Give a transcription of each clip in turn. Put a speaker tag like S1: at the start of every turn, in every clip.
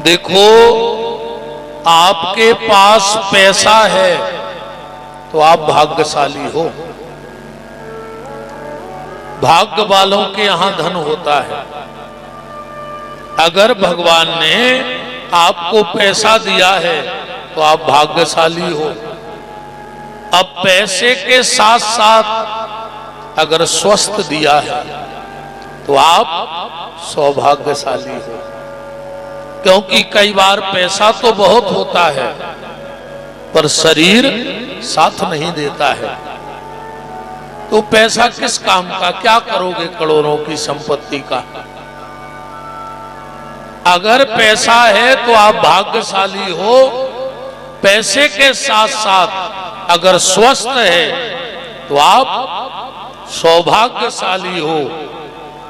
S1: देखो, आपके पास पैसा है तो आप भाग्यशाली हो। भाग्य वालों के यहां धन होता है। अगर भगवान ने आपको पैसा दिया है तो आप भाग्यशाली हो। अब पैसे के साथ साथ अगर स्वस्थ दिया है तो आप सौभाग्यशाली हो। क्योंकि कई बार पैसा तो बहुत होता है पर शरीर साथ नहीं देता है। तो पैसा किस काम का, क्या करोगे करोड़ों की संपत्ति का। अगर पैसा है तो आप भाग्यशाली हो। पैसे के साथ साथ अगर स्वस्थ है तो आप सौभाग्यशाली हो।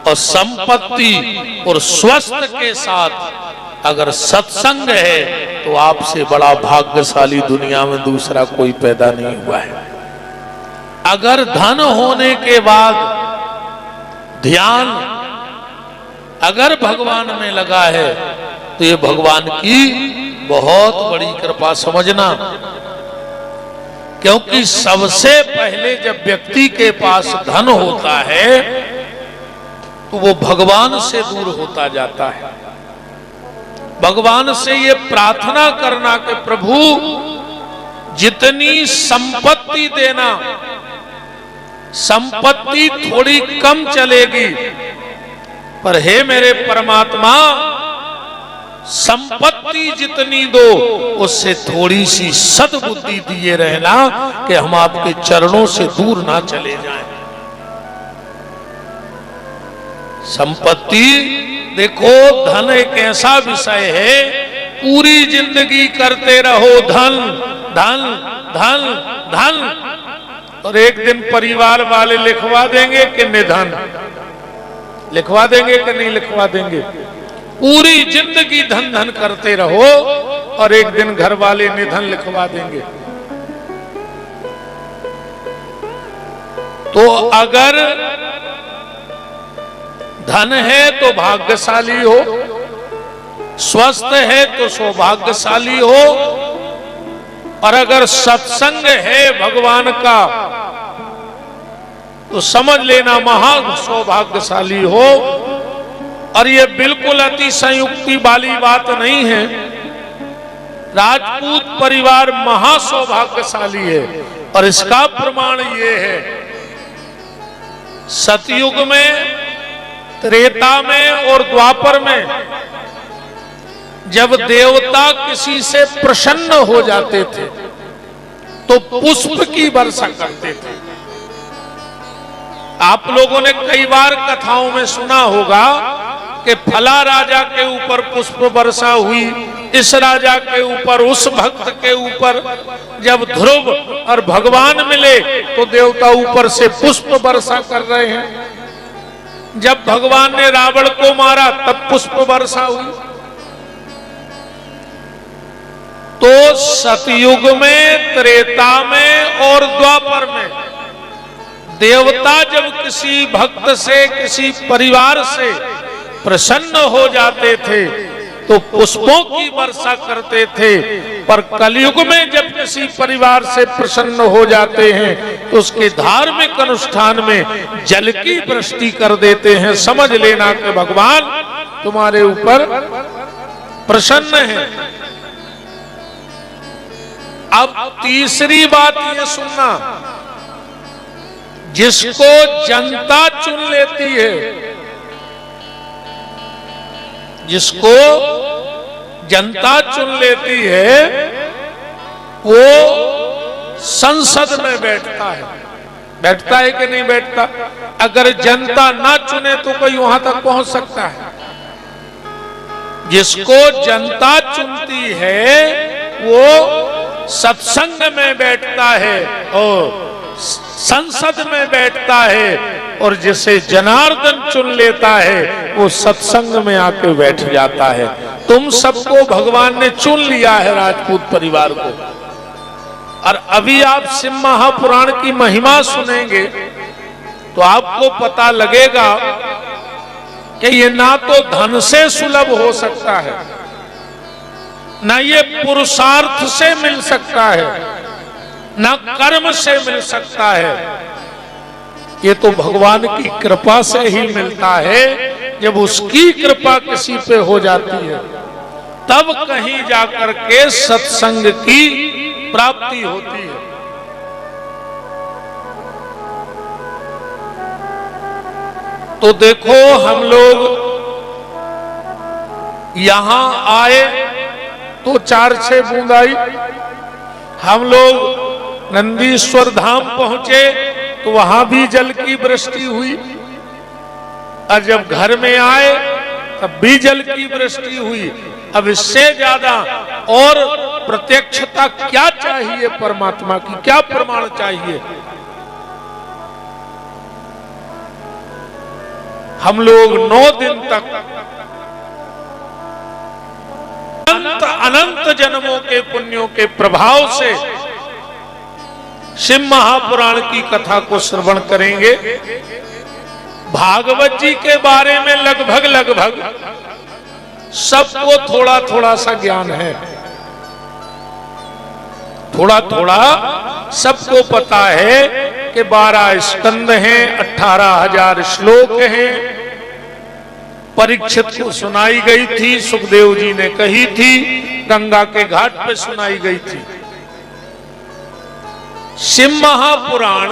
S1: और संपत्ति और स्वस्थ के साथ अगर सत्संग है तो आपसे बड़ा भाग्यशाली दुनिया में दूसरा कोई पैदा नहीं हुआ है। अगर धन होने के बाद ध्यान अगर भगवान में लगा है तो ये भगवान की बहुत बड़ी कृपा समझना। क्योंकि सबसे पहले जब व्यक्ति के पास धन होता है तो वो भगवान से दूर होता जाता है। भगवान से ये प्रार्थना करना कि प्रभु जितनी संपत्ति देना, संपत्ति थोड़ी कम चलेगी पर हे मेरे परमात्मा संपत्ति जितनी दो उससे थोड़ी सी सद्बुद्धि दिए रहना कि हम आपके चरणों से दूर ना चले जाएं। संपत्ति देखो, धन एक ऐसा विषय है, पूरी जिंदगी करते रहो धन धन धन धन, और एक दिन परिवार वाले लिखवा देंगे कि निधन, लिखवा देंगे कि नहीं लिखवा देंगे। पूरी जिंदगी धन धन करते रहो और एक दिन घर वाले निधन लिखवा देंगे। तो अगर धन है तो भाग्यशाली हो, स्वस्थ है तो सौभाग्यशाली हो, और अगर सत्संग है भगवान का तो समझ लेना महा सौभाग्यशाली हो। और ये बिल्कुल अतिशयोक्ति वाली बात नहीं है। राजपूत परिवार महा सौभाग्यशाली है और इसका प्रमाण ये है, सतयुग में, त्रेता में और द्वापर में जब देवता किसी से प्रसन्न हो जाते थे तो पुष्प की वर्षा करते थे। आप लोगों ने कई बार कथाओं में सुना होगा कि फला राजा के ऊपर पुष्प वर्षा हुई, इस राजा के ऊपर, उस भक्त के ऊपर। जब ध्रुव और भगवान मिले तो देवता ऊपर से पुष्प वर्षा कर रहे हैं। जब भगवान ने रावण को मारा तब पुष्प वर्षा हुई। तो सतयुग में, त्रेता में और द्वापर में देवता जब किसी भक्त से, किसी परिवार से प्रसन्न हो जाते थे तो पुष्पों की वर्षा करते थे। पर कलयुग में जब किसी परिवार से प्रसन्न हो जाते हैं तो उसके धार्मिक अनुष्ठान में जल की वृष्टि कर देते हैं। समझ लेना कि भगवान तुम्हारे ऊपर प्रसन्न है। अब तीसरी बात ये सुनना, जिसको जनता चुन लेती है, जिसको जनता चुन लेती है वो संसद में बैठता है। बैठता है कि नहीं बैठता? अगर जनता ना चुने तो कोई वहां तक पहुंच सकता है। जिसको जनता चुनती है वो सत्संग में बैठता है और संसद में बैठता है, और जिसे जनार्दन चुन लेता है वो सत्संग में आके बैठ जाता है। तुम सबको भगवान ने चुन लिया है, राजपूत परिवार को। और अभी आप शिव महापुराण की महिमा सुनेंगे तो आपको पता लगेगा कि ये ना तो धन से सुलभ हो सकता है, ना ये पुरुषार्थ से मिल सकता है, ना कर्म से मिल सकता है। ये तो भगवान की कृपा से ही मिलता है। जब उसकी कृपा किसी पे हो जाती है तब कहीं जाकर के सत्संग की प्राप्ति होती है। तो देखो, हम लोग यहां आए तो 4-6 बूंद आई। हम लोग नंदीश्वर धाम पहुंचे तो वहां भी जल की वृष्टि हुई, और जब घर में आए तब भी जल की वृष्टि हुई। अब इससे ज्यादा और प्रत्यक्षता क्या चाहिए? परमात्मा की क्या प्रमाण चाहिए? हम लोग 9 दिन तक अनंत अनंत जन्मों के पुण्यों के प्रभाव से शिव महापुराण की कथा को श्रवण करेंगे। भागवत जी के बारे में लगभग सबको थोड़ा थोड़ा सा ज्ञान है, थोड़ा थोड़ा सबको पता है कि 12 स्कंद हैं, 18,000 श्लोक हैं। परीक्षित को सुनाई गई थी, सुखदेव जी ने कही थी, गंगा के घाट पे सुनाई गई थी। शिव महापुराण,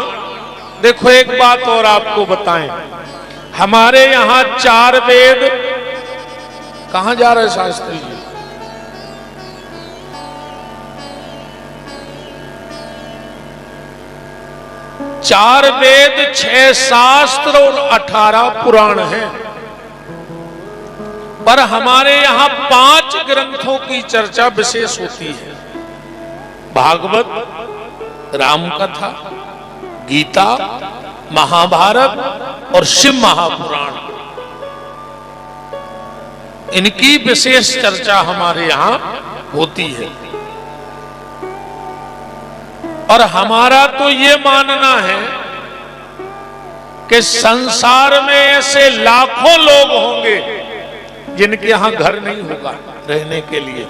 S1: देखो एक बात और आपको बताएं, हमारे यहां 4 वेद, कहां जा रहे शास्त्री जी? चार वेद, 6 शास्त्र और 18 पुराण हैं। पर हमारे यहां 5 ग्रंथों की चर्चा विशेष होती है। भागवत, राम कथा, गीता, महाभारत और शिव महापुराण, इनकी विशेष चर्चा हमारे यहां होती है। और हमारा तो ये मानना है कि संसार में ऐसे लाखों लोग होंगे जिनके यहां घर नहीं होगा रहने के लिए।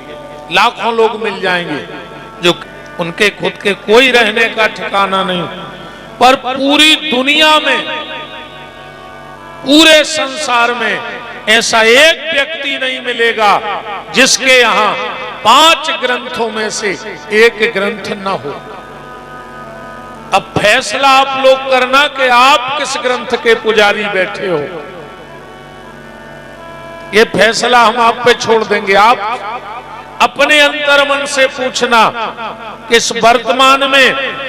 S1: लाखों लोग मिल जाएंगे जो उनके खुद के कोई रहने का ठिकाना नहीं। पर पूरी दुनिया में, पूरे संसार में ऐसा एक व्यक्ति नहीं मिलेगा जिसके यहां 5 ग्रंथों में से एक ग्रंथ न हो। अब फैसला आप लोग करना कि आप किस ग्रंथ के पुजारी बैठे हो। ये फैसला हम आप पे छोड़ देंगे। आप अपने अंतर मन से पूछना कि इस वर्तमान में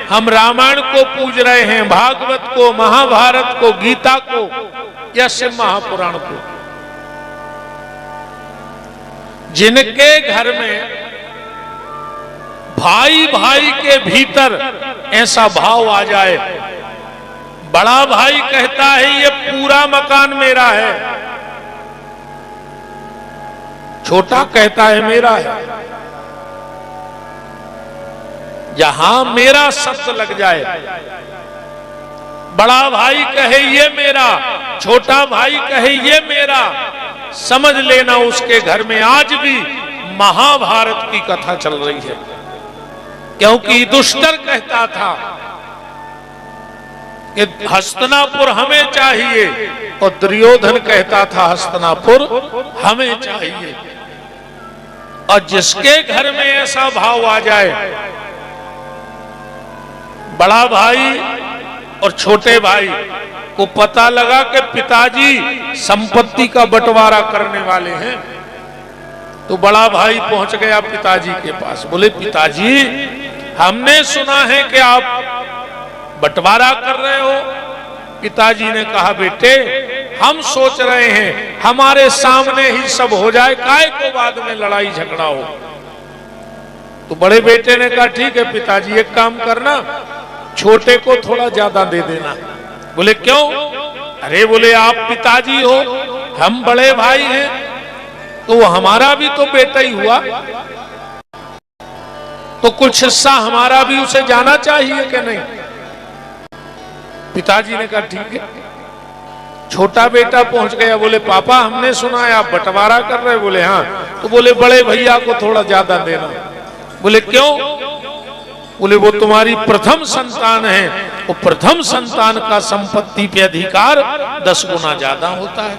S1: हम रामायण को पूज रहे हैं, भागवत को, महाभारत को, गीता को, या शिव महापुराण को। जिनके घर में भाई भाई के भीतर ऐसा भाव आ जाए, बड़ा भाई कहता है ये पूरा मकान मेरा है, छोटा कहता है मेरा है। जहां मेरा शब्द लग जाए, बड़ा भाई कहे ये मेरा, छोटा भाई कहे ये मेरा, समझ लेना उसके घर में आज भी महाभारत की कथा चल रही है। क्योंकि युधिष्ठिर कहता था कि हस्तिनापुर हमें चाहिए, और दुर्योधन कहता था हस्तिनापुर हमें चाहिए। और जिसके घर में ऐसा भाव आ जाए, बड़ा भाई और छोटे भाई को पता लगा कि पिताजी संपत्ति का बंटवारा करने वाले हैं, तो बड़ा भाई पहुंच गया पिताजी के पास। बोले पिताजी, हमने सुना है कि आप बंटवारा कर रहे हो। पिताजी ने कहा बेटे, हम सोच रहे हैं हमारे सामने ही सब हो जाए, काहे को बाद में लड़ाई झगड़ा हो। तो बड़े बेटे ने कहा ठीक है पिताजी, एक काम करना, छोटे को थोड़ा ज्यादा दे देना। बोले क्यों? अरे बोले आप पिताजी हो, हम बड़े भाई हैं, तो हमारा भी तो बेटा ही हुआ, तो कुछ हिस्सा हमारा भी उसे जाना चाहिए कि नहीं। पिताजी ने कहा ठीक है। छोटा बेटा पहुंच गया, बोले पापा हमने सुना है आप बंटवारा कर रहे, बोले हाँ। तो बोले बड़े भैया को थोड़ा ज्यादा देना। बोले क्यों? बोले वो तुम्हारी प्रथम संतान है, वो प्रथम संतान का संपत्ति पे अधिकार 10 गुना ज्यादा होता है।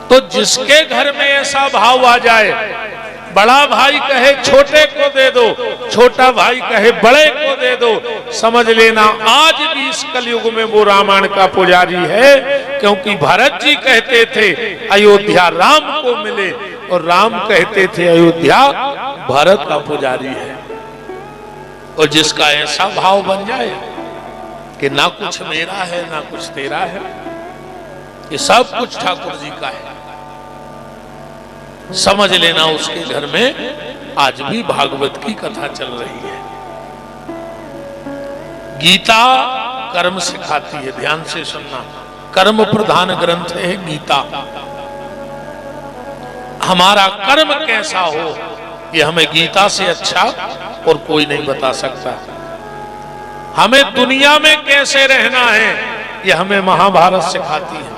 S1: तो जिसके घर में ऐसा भाव आ जाए, बड़ा भाई कहे छोटे को दे दो, छोटा भाई कहे बड़े को दे दो, समझ लेना आज भी इस कलयुग में वो रामायण का पुजारी है। क्योंकि भरत जी कहते थे अयोध्या राम को मिले, और राम कहते थे अयोध्या भरत का पुजारी है। और जिसका ऐसा भाव बन जाए कि ना कुछ मेरा है ना कुछ तेरा है, ये सब कुछ ठाकुर जी का है, समझ लेना उसके घर में आज भी भागवत की कथा चल रही है। गीता कर्म सिखाती है, ध्यान से सुनना, कर्म प्रधान ग्रंथ है गीता। हमारा कर्म कैसा हो ये हमें गीता से अच्छा और कोई नहीं बता सकता। हमें दुनिया में कैसे रहना है ये हमें महाभारत सिखाती है।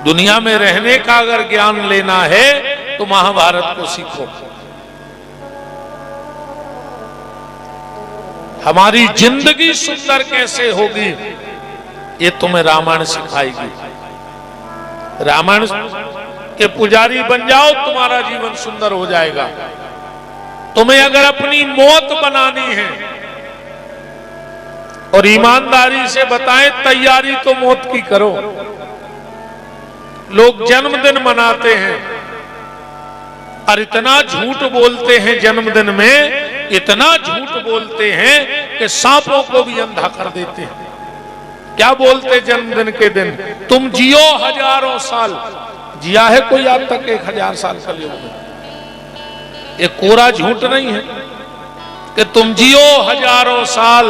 S1: दुनिया में रहने का अगर ज्ञान लेना है तो महाभारत को सीखो। हमारी जिंदगी सुंदर कैसे होगी ये तुम्हें रामायण सिखाएगी। रामायण के पुजारी बन जाओ, तुम्हारा जीवन सुंदर हो जाएगा। तुम्हें अगर अपनी मौत बनानी है और ईमानदारी से बताएं, तैयारी तो मौत की करो। लोग जन्मदिन मनाते हैं और इतना झूठ बोलते हैं, जन्मदिन में इतना झूठ बोलते हैं कि सांपों को भी अंधा कर देते हैं। क्या बोलते जन्मदिन के दिन? तुम जियो हजारों साल। जिया है कोई आज तक 1000 साल कलयुग में? ये कोरा झूठ नहीं है कि तुम जियो हजारों साल।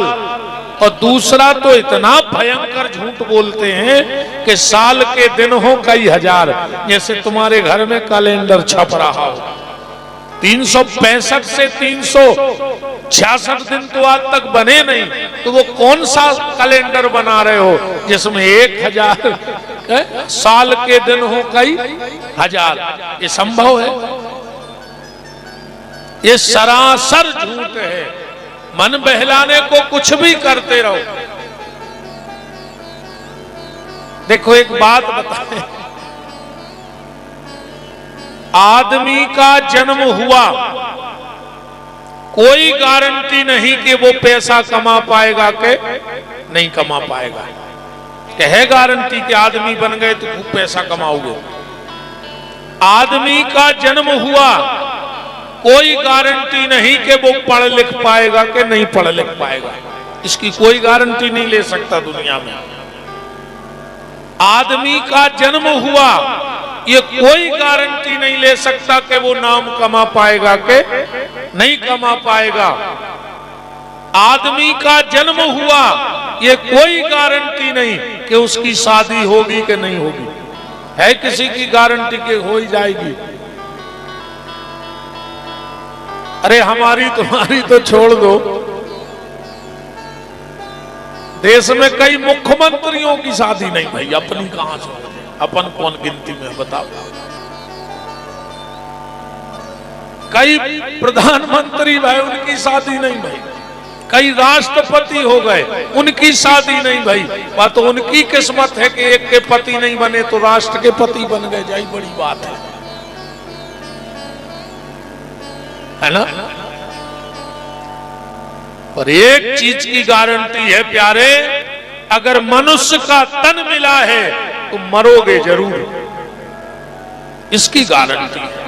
S1: और दूसरा तो इतना भयंकर झूठ बोलते हैं कि साल के दिन हो कई हजार। जैसे तुम्हारे घर में कैलेंडर छप रहा हो, 365 से 366 दिन तो आज तक बने नहीं, तो वो कौन सा कैलेंडर बना रहे हो जिसमें 1000 साल के दिन हो कई हजार? ये संभव है? ये सरासर झूठ है। मन बहलाने को कुछ भी करते रहो। देखो एक बात बताएं, आदमी का जन्म हुआ, कोई गारंटी नहीं कि वो पैसा कमा पाएगा कि नहीं कमा पाएगा। क्या है गारंटी कि आदमी बन गए तो खूब पैसा कमाओगे? आदमी का जन्म हुआ, कोई गारंटी नहीं कि वो पढ़ लिख पाएगा कि नहीं पढ़ लिख पाएगा। इसकी कोई गारंटी नहीं ले सकता दुनिया में। आदमी का जन्म हुआ, ये कोई गारंटी नहीं ले सकता कि वो नाम कमा पाएगा कि नहीं कमा पाएगा। आदमी का जन्म हुआ, ये कोई गारंटी नहीं कि उसकी शादी होगी कि नहीं होगी। है किसी की गारंटी कि हो ही जाएगी? अरे हमारी तुम्हारी तो छोड़ दो, देश में कई मुख्यमंत्रियों की शादी नहीं भाई। अपनी कहां से, अपन कौन गिनती में बताओ? कई प्रधानमंत्री भाई उनकी शादी नहीं भाई। कई राष्ट्रपति हो गए, उनकी शादी नहीं भाई। बात तो उनकी किस्मत है कि एक के पति नहीं बने तो राष्ट्र के पति बन गए, जाई बड़ी बात है ना? पर एक चीज की गारंटी है प्यारे, अगर मनुष्य का तन मिला है तो मरोगे जरूर, इसकी गारंटी है।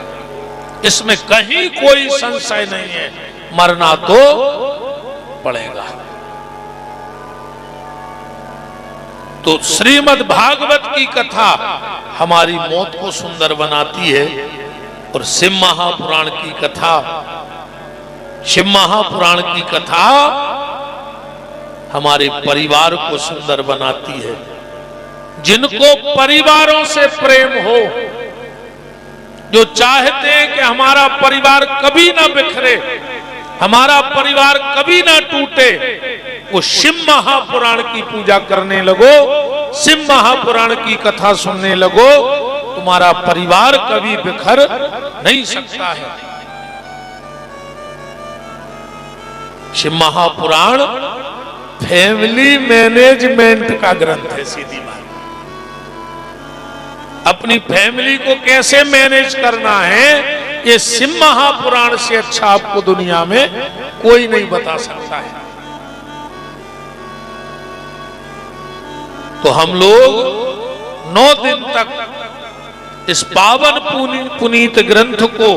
S1: इसमें कहीं कोई संशय नहीं है, मरना तो पड़ेगा। तो श्रीमद् भागवत की कथा हमारी मौत को सुंदर बनाती है, और शिव महापुराण की कथा, शिव महापुराण की कथा हमारे परिवार को सुंदर बनाती है। जिनको परिवारों से प्रेम हो, जो चाहते हैं कि हमारा परिवार कभी ना बिखरे, हमारा परिवार कभी ना टूटे, वो शिव महापुराण की पूजा करने लगो, शिव महापुराण की कथा सुनने लगो, तुम्हारा परिवार कभी बिखर नहीं सकता है। शिव महापुराण फैमिली मैनेजमेंट का ग्रंथ है। सीधी बात, अपनी फैमिली को कैसे मैनेज करना है, ये शिव महापुराण से अच्छा आपको दुनिया में कोई नहीं बता सकता है। तो हम लोग 9 दिन तक इस पावन पुनीत ग्रंथ को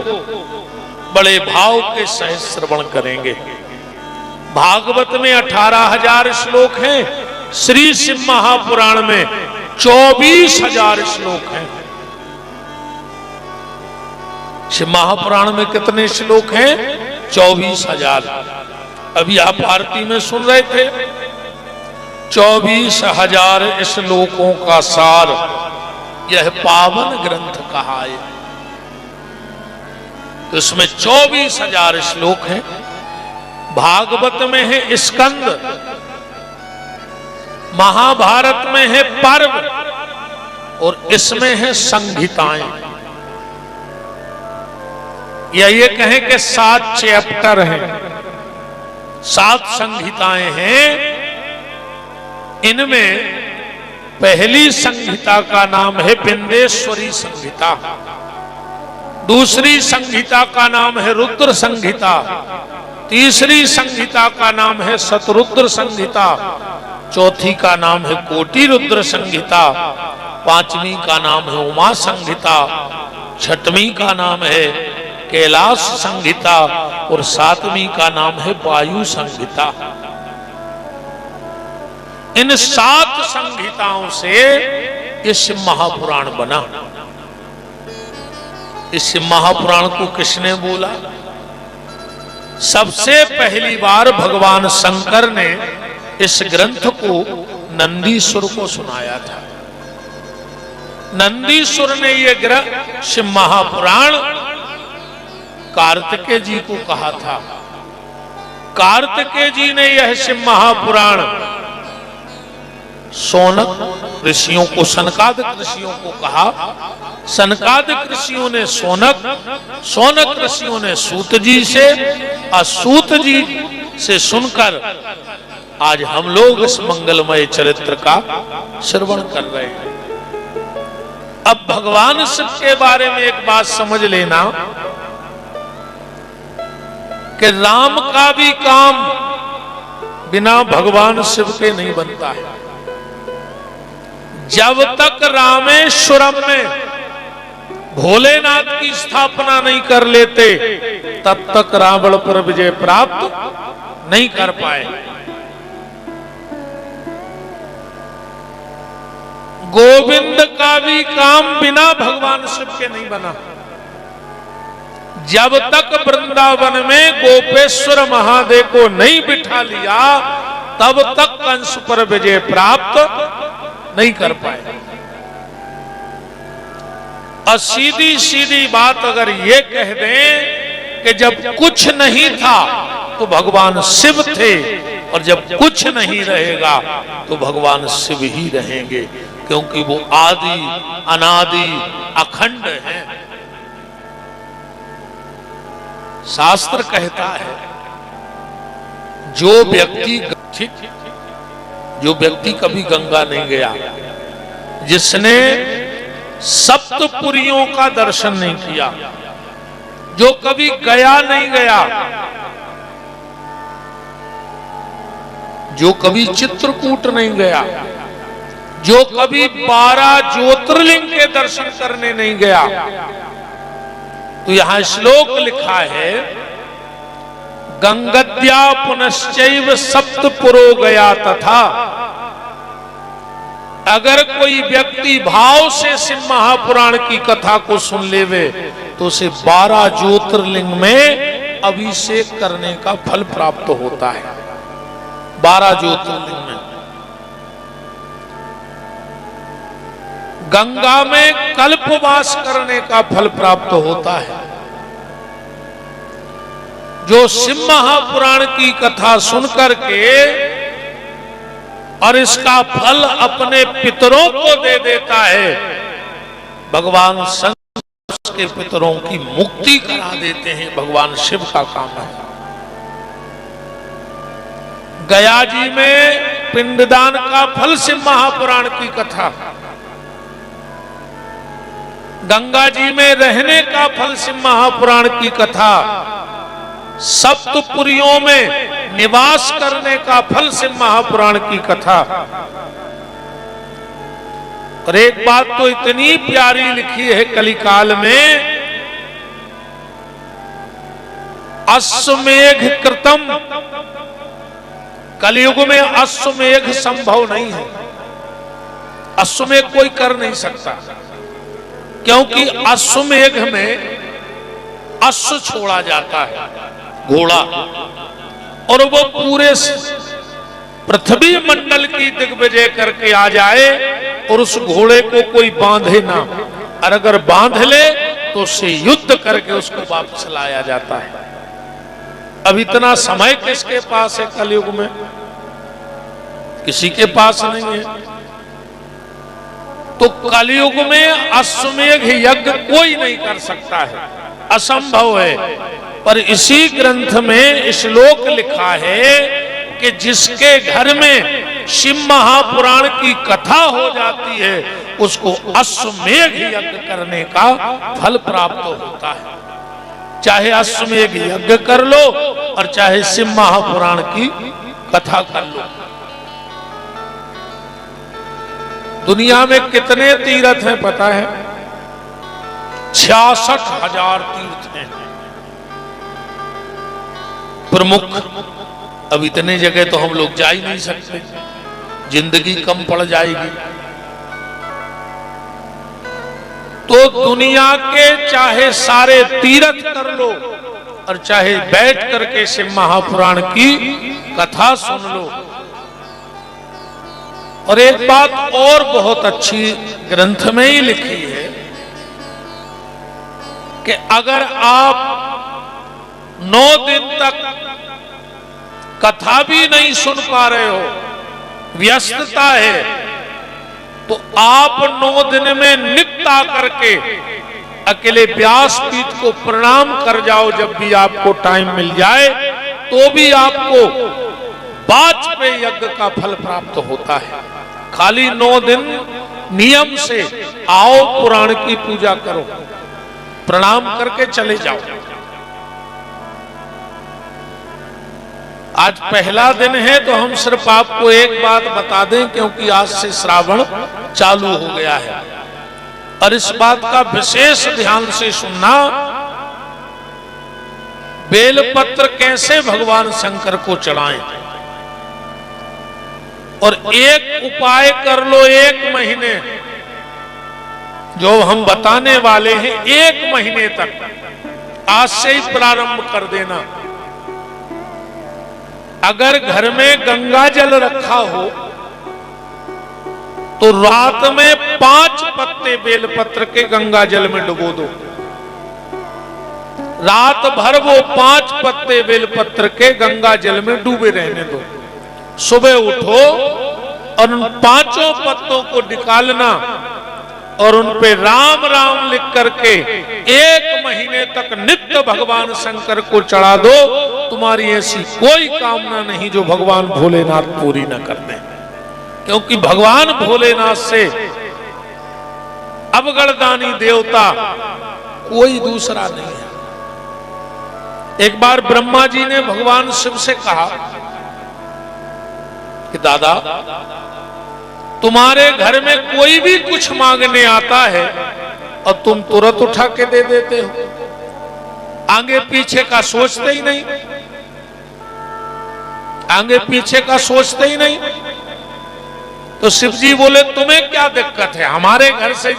S1: बड़े भाव के सहित श्रवण करेंगे। भागवत में 18,000 श्लोक हैं, श्री शिव महापुराण में 24,000 श्लोक हैं। शिव महापुराण में कितने श्लोक हैं? 24,000। अभी आप आरती में सुन रहे थे, 24,000 श्लोकों का सार यह पावन ग्रंथ कहा है। तो इसमें 24,000 श्लोक हैं। भागवत में है स्कंद, महाभारत में है पर्व, और इसमें है संहिताएं। या ये कहें कि 7 चैप्टर हैं, 7 संहिताएं हैं। इनमें पहली संहिता का नाम है बिंदेश्वरी संहिता, दूसरी संहिता का नाम है रुद्र संहिता, तीसरी संहिता का नाम है शतरुद्र संहिता, चौथी का नाम है कोटि रुद्र संहिता, पांचवी का नाम है उमा संहिता, छठवीं का नाम है कैलाश संहिता, और 7वीं का नाम है वायु संहिता। इन 7 संहिताओं से ये शिव महापुराण बना। इस शिव महापुराण को किसने बोला? सबसे पहली बार भगवान शंकर ने इस ग्रंथ को नंदीश्वर को सुनाया था। नंदीश्वर ने यह ग्रंथ शिव महापुराण कार्तिकेय जी को कहा था। कार्तिकेय जी ने यह शिव महापुराण सौनक ऋषियों को, सनकादिक ऋषियों को कहा। सनकादिक ऋषियों ने सौनक ऋषियों ने सूत जी से, और सूत जी से सुनकर आज हम लोग इस मंगलमय चरित्र का श्रवण कर रहे हैं। अब भगवान शिव के बारे में एक बात समझ लेना कि राम का भी काम बिना भगवान शिव के नहीं बनता है। जब तक रामेश्वरम में भोलेनाथ की स्थापना नहीं कर लेते, तब तक रावण पर विजय प्राप्त नहीं कर पाए। गोविंद का भी काम बिना भगवान शिव के नहीं बना। जब तक वृंदावन में गोपेश्वर महादेव को नहीं बिठा लिया, तब तक कंस पर विजय प्राप्त नहीं कर पाए। और सीधी सीधी बात अगर ये कह दें कि जब कुछ नहीं था तो भगवान शिव थे, और जब कुछ नहीं रहेगा तो भगवान शिव ही रहेंगे, क्योंकि वो आदि अनादि अखंड है। शास्त्र कहता है जो व्यक्ति कभी गंगा नहीं गया, जिसने सप्तपुरियों का दर्शन नहीं किया, जो कभी गया नहीं गया, जो कभी चित्रकूट नहीं गया, जो कभी 12 ज्योतिर्लिंग के दर्शन करने नहीं गया, तो यहां श्लोक लिखा है गंगद्या पुनश्चैव सप्तपुरो गया तथा। अगर कोई व्यक्ति भाव से शिव महापुराण की कथा को सुन लेवे तो उसे 12 ज्योतिर्लिंग में अभिषेक करने का फल प्राप्त होता है। 12 ज्योतिर्लिंग में, गंगा में कल्पवास करने का फल प्राप्त होता है। जो शिव महापुराण की कथा सुनकर के और इसका फल अपने पितरों को दे देता है, भगवान शंकर के पितरों की मुक्ति करा देते हैं। भगवान शिव का काम है। गया जी में पिंडदान का फल शिव महापुराण की कथा, गंगा जी में रहने का फल शिव महापुराण की कथा, सप्तपुरियों में निवास करने का फल शिव महापुराण की कथा। और एक बात तो इतनी प्यारी लिखी है कलिकाल में, अश्वमेघ कृतम, कलयुग में अश्वमेघ संभव नहीं है। अश्वमेघ कोई कर नहीं सकता, क्योंकि अश्वमेघ में अश्व छोड़ा जाता है, घोड़ा, और वो पूरे पृथ्वी मंडल की दिग्विजय करके आ जाए और उस घोड़े को कोई बांधे ना, और अगर बांध ले तो उससे युद्ध करके उसको वापस लाया जाता है। अब इतना समय किसके पास है कलयुग में? किसी के पास नहीं है। तो कलयुग में अश्वमेघ यज्ञ कोई नहीं कर सकता है, असंभव है। पर इसी ग्रंथ में श्लोक लिखा है कि जिसके घर में शिव महापुराण की कथा हो जाती है उसको अश्वमेघ यज्ञ करने का फल प्राप्त होता है। चाहे अश्वमेघ यज्ञ कर लो और चाहे शिव महापुराण की कथा कर लो। दुनिया में कितने तीर्थ हैं पता है? 66,000 तीर्थ हैं प्रमुख। अब इतने जगह तो हम लोग जा ही नहीं सकते, जिंदगी कम पड़ जाएगी। तो दुनिया के चाहे सारे तीर्थ कर लो और चाहे बैठ करके शिव महापुराण की कथा सुन लो। और एक बात और बहुत अच्छी ग्रंथ में ही लिखी है कि अगर आप 9 दिन तक कथा भी नहीं सुन पा रहे हो, व्यस्तता है, तो आप 9 दिन में नित्य आकर के अकेले व्यासपीठ को प्रणाम कर जाओ। जब भी आपको टाइम मिल जाए तो भी आपको वाजपेयी यज्ञ का फल प्राप्त होता है। खाली 9 दिन नियम से आओ, पुराण की पूजा करो, प्रणाम करके चले जाओ। आज पहला दिन है तो हम सिर्फ आपको एक बात बता दें, क्योंकि आज से श्रावण चालू हो गया है और इस बात का विशेष ध्यान से सुनना। बेलपत्र कैसे भगवान शंकर को चढ़ाएं, और एक उपाय कर लो 1 महीने, जो हम बताने वाले हैं 1 महीने तक आज से ही प्रारंभ कर देना। अगर घर में गंगा जल रखा हो तो रात में 5 पत्ते बेलपत्र के गंगा जल में डुबो दो। रात भर वो 5 पत्ते बेलपत्र के गंगा जल में डूबे रहने दो। सुबह उठो और उन 5 पत्तों को निकालना और उन पे राम राम लिख करके 1 महीने तक नित्य भगवान शंकर को चढ़ा दो। तुम्हारी ऐसी कोई कामना नहीं जो भगवान भोलेनाथ पूरी न कर दें, क्योंकि भगवान भोलेनाथ से अवगणदानी देवता कोई दूसरा नहीं है। एक बार ब्रह्मा जी ने भगवान शिव से कहा कि दादा, तुम्हारे घर में कोई भी कुछ मांगने आता है और तुम तुरंत उठा के दे देते हो, आगे पीछे का सोचते ही नहीं, आगे पीछे का सोचते ही नहीं। तो शिव जी बोले, तुम्हें क्या दिक्कत है? हमारे घर से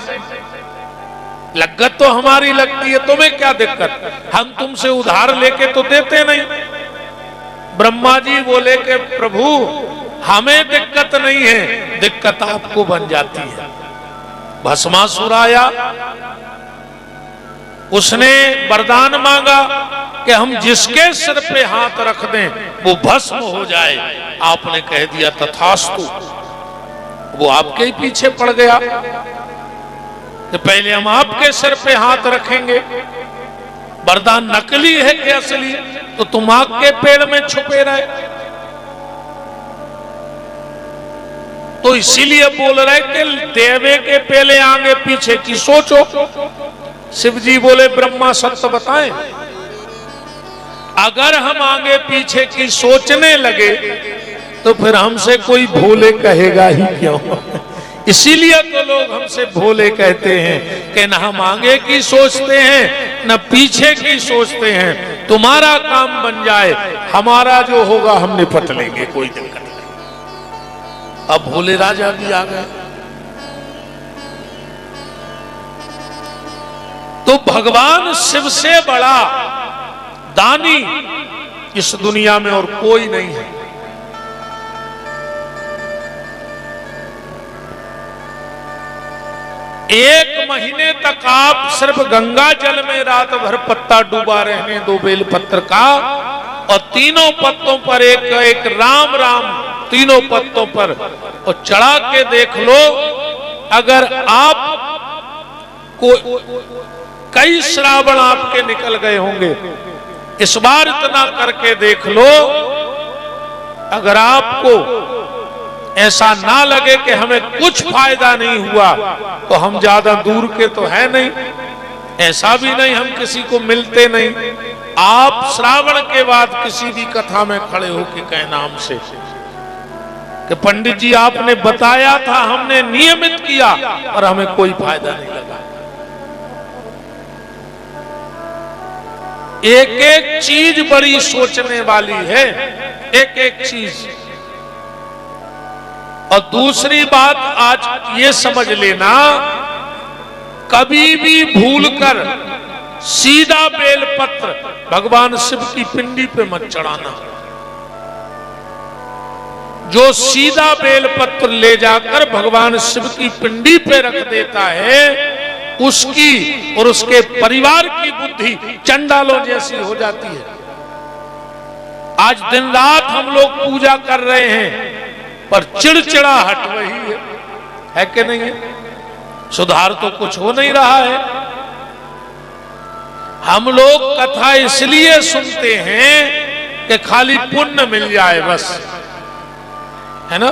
S1: लगत तो हमारी लगती है, तुम्हें क्या दिक्कत? हम तुमसे उधार लेके तो देते नहीं। ब्रह्मा जी बोले कि प्रभु, हमें दिक्कत नहीं है, दिक्कत आपको बन जाती है। भस्मासुर आया, उसने वरदान मांगा कि हम जिसके सिर पे हाथ रख दें वो भस्म हो जाए। आपने कह दिया तथास्तु। वो आपके ही पीछे पड़ गया कि पहले हम आपके सिर पे हाथ रखेंगे। वरदान नकली है कि असली? तो तुम आग के पेड़ में छुपे रहे। तो इसीलिए बोल रहे कि देवे के पहले आगे पीछे की सोचो। शिव जी बोले ब्रह्मा सत्य बताएं, अगर हम आगे पीछे की सोचने लगे तो फिर हमसे कोई भोले कहेगा ही क्यों? इसीलिए तो लोग हमसे भोले कहते हैं कि न हम आगे की सोचते हैं न पीछे की सोचते हैं। तुम्हारा काम बन जाए, हमारा जो होगा हम निपट लेंगे, कोई दिक्कत नहीं। अब भोले राजा भी आ गए। तो भगवान शिव से बड़ा दानी इस दुनिया में और कोई नहीं है। एक महीने तक आप सिर्फ गंगा जल में रात भर पत्ता डूबा रहने दो बेल पत्र का, और तीनों पत्तों पर एक एक राम राम तीनों पत्तों पर और चढ़ा के देख लो। अगर आप को कई श्रावण आपके निकल गए होंगे, इस बार इतना करके देख लो। अगर आपको ऐसा ना लगे कि हमें कुछ फायदा नहीं हुआ, तो हम ज्यादा दूर के तो है नहीं। ऐसा भी नहीं हम किसी को मिलते नहीं। आप श्रावण के बाद किसी भी कथा में खड़े होके कहे नाम से कि पंडित जी आपने बताया था, हमने नियमित किया और हमें कोई फायदा नहीं लगा। एक एक चीज बड़ी सोचने वाली है, एक एक चीज। और दूसरी बात आज ये समझ लेना, कभी भी भूलकर सीधा बेलपत्र भगवान शिव की पिंडी पे मत चढ़ाना। जो सीधा बेलपत्र ले जाकर भगवान शिव की पिंडी पे रख देता है, उसकी और उसके परिवार की बुद्धि चंडालों जैसी हो जाती है। आज दिन रात हम लोग पूजा कर रहे हैं, पर चिड़चिड़ाहट वही है कि नहीं है? सुधार तो कुछ हो नहीं रहा है। हम लोग कथा इसलिए सुनते हैं कि खाली पुण्य मिल जाए बस, है ना?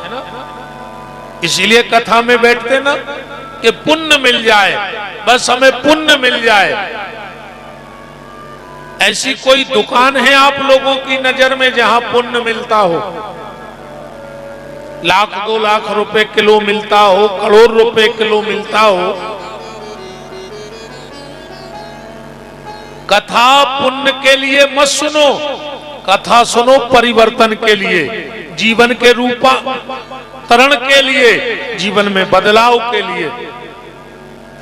S1: इसीलिए कथा में बैठते ना कि पुण्य मिल जाए, बस हमें पुण्य मिल जाए। ऐसी कोई दुकान है आप लोगों की नजर में जहां पुण्य मिलता हो? 1,00,000 2 लाख रुपए किलो मिलता हो, करोड़ रुपए किलो मिलता हो? कथा पुण्य के लिए मत सुनो, कथा सुनो परिवर्तन के लिए, जीवन के रूपांतरण के लिए, जीवन में बदलाव के लिए।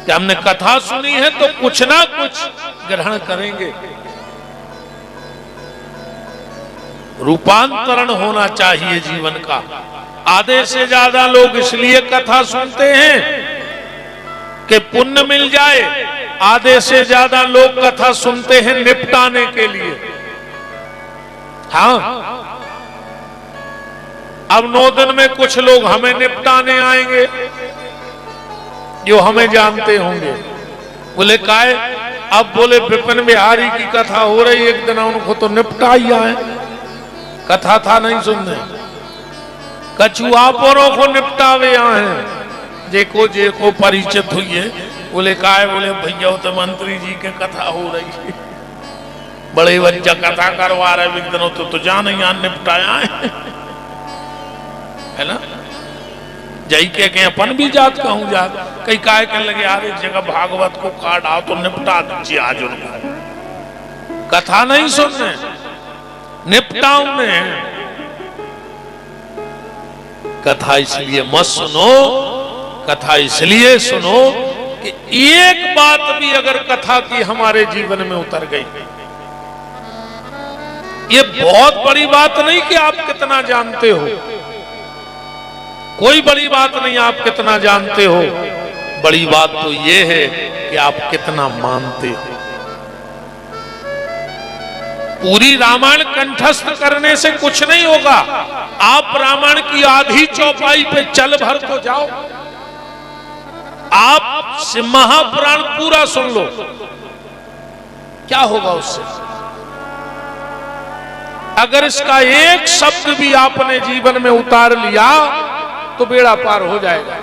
S1: कि हमने कथा सुनी है तो कुछ ना कुछ ग्रहण करेंगे। रूपांतरण होना चाहिए जीवन का। आधे से ज्यादा लोग इसलिए कथा सुनते हैं कि पुण्य मिल जाए, आधे से ज्यादा लोग कथा सुनते हैं निपटाने के लिए। हाँ, अब 9 दिन में कुछ लोग हमें निपटाने आएंगे जो हमें जानते होंगे। बोले काहे? अब बोले विपिन बिहारी की कथा हो रही, एक दिन उनको तो निपटा ही आए। कथा था नहीं सुनने, कछुआपरों को निपटावे आए। जेको जेको परिचित हुई है। बोले काहे? बोले भैया तो मंत्री जी के कथा हो रही है, बड़े बच्चा कथा करवा रहे, एक दिन तो जान यहाँ निपटाया है ना? जई के अपन भी जात कहूं जात, कई काय कर लगे यार इस जगह भागवत को काट आओ तो निपटा दीजिए आज उनको। कथा नहीं सुनने, निपटाउने। कथा इसलिए मत सुनो, कथा इसलिए सुनो कि एक बात भी अगर कथा की हमारे जीवन में उतर गई, ये बहुत बड़ी बात नहीं कि आप कितना जानते हो, कोई बड़ी बात नहीं आप कितना जानते हो, बड़ी बात तो ये है कि आप कितना मानते हो। पूरी रामायण कंठस्थ करने से कुछ नहीं होगा। आप रामायण की आधी चौपाई पे चल भर तो जाओ, आप महापुराण पूरा सुन लो, क्या होगा उससे? अगर इसका एक शब्द भी आपने जीवन में उतार लिया तो बेड़ा पार हो जाएगा।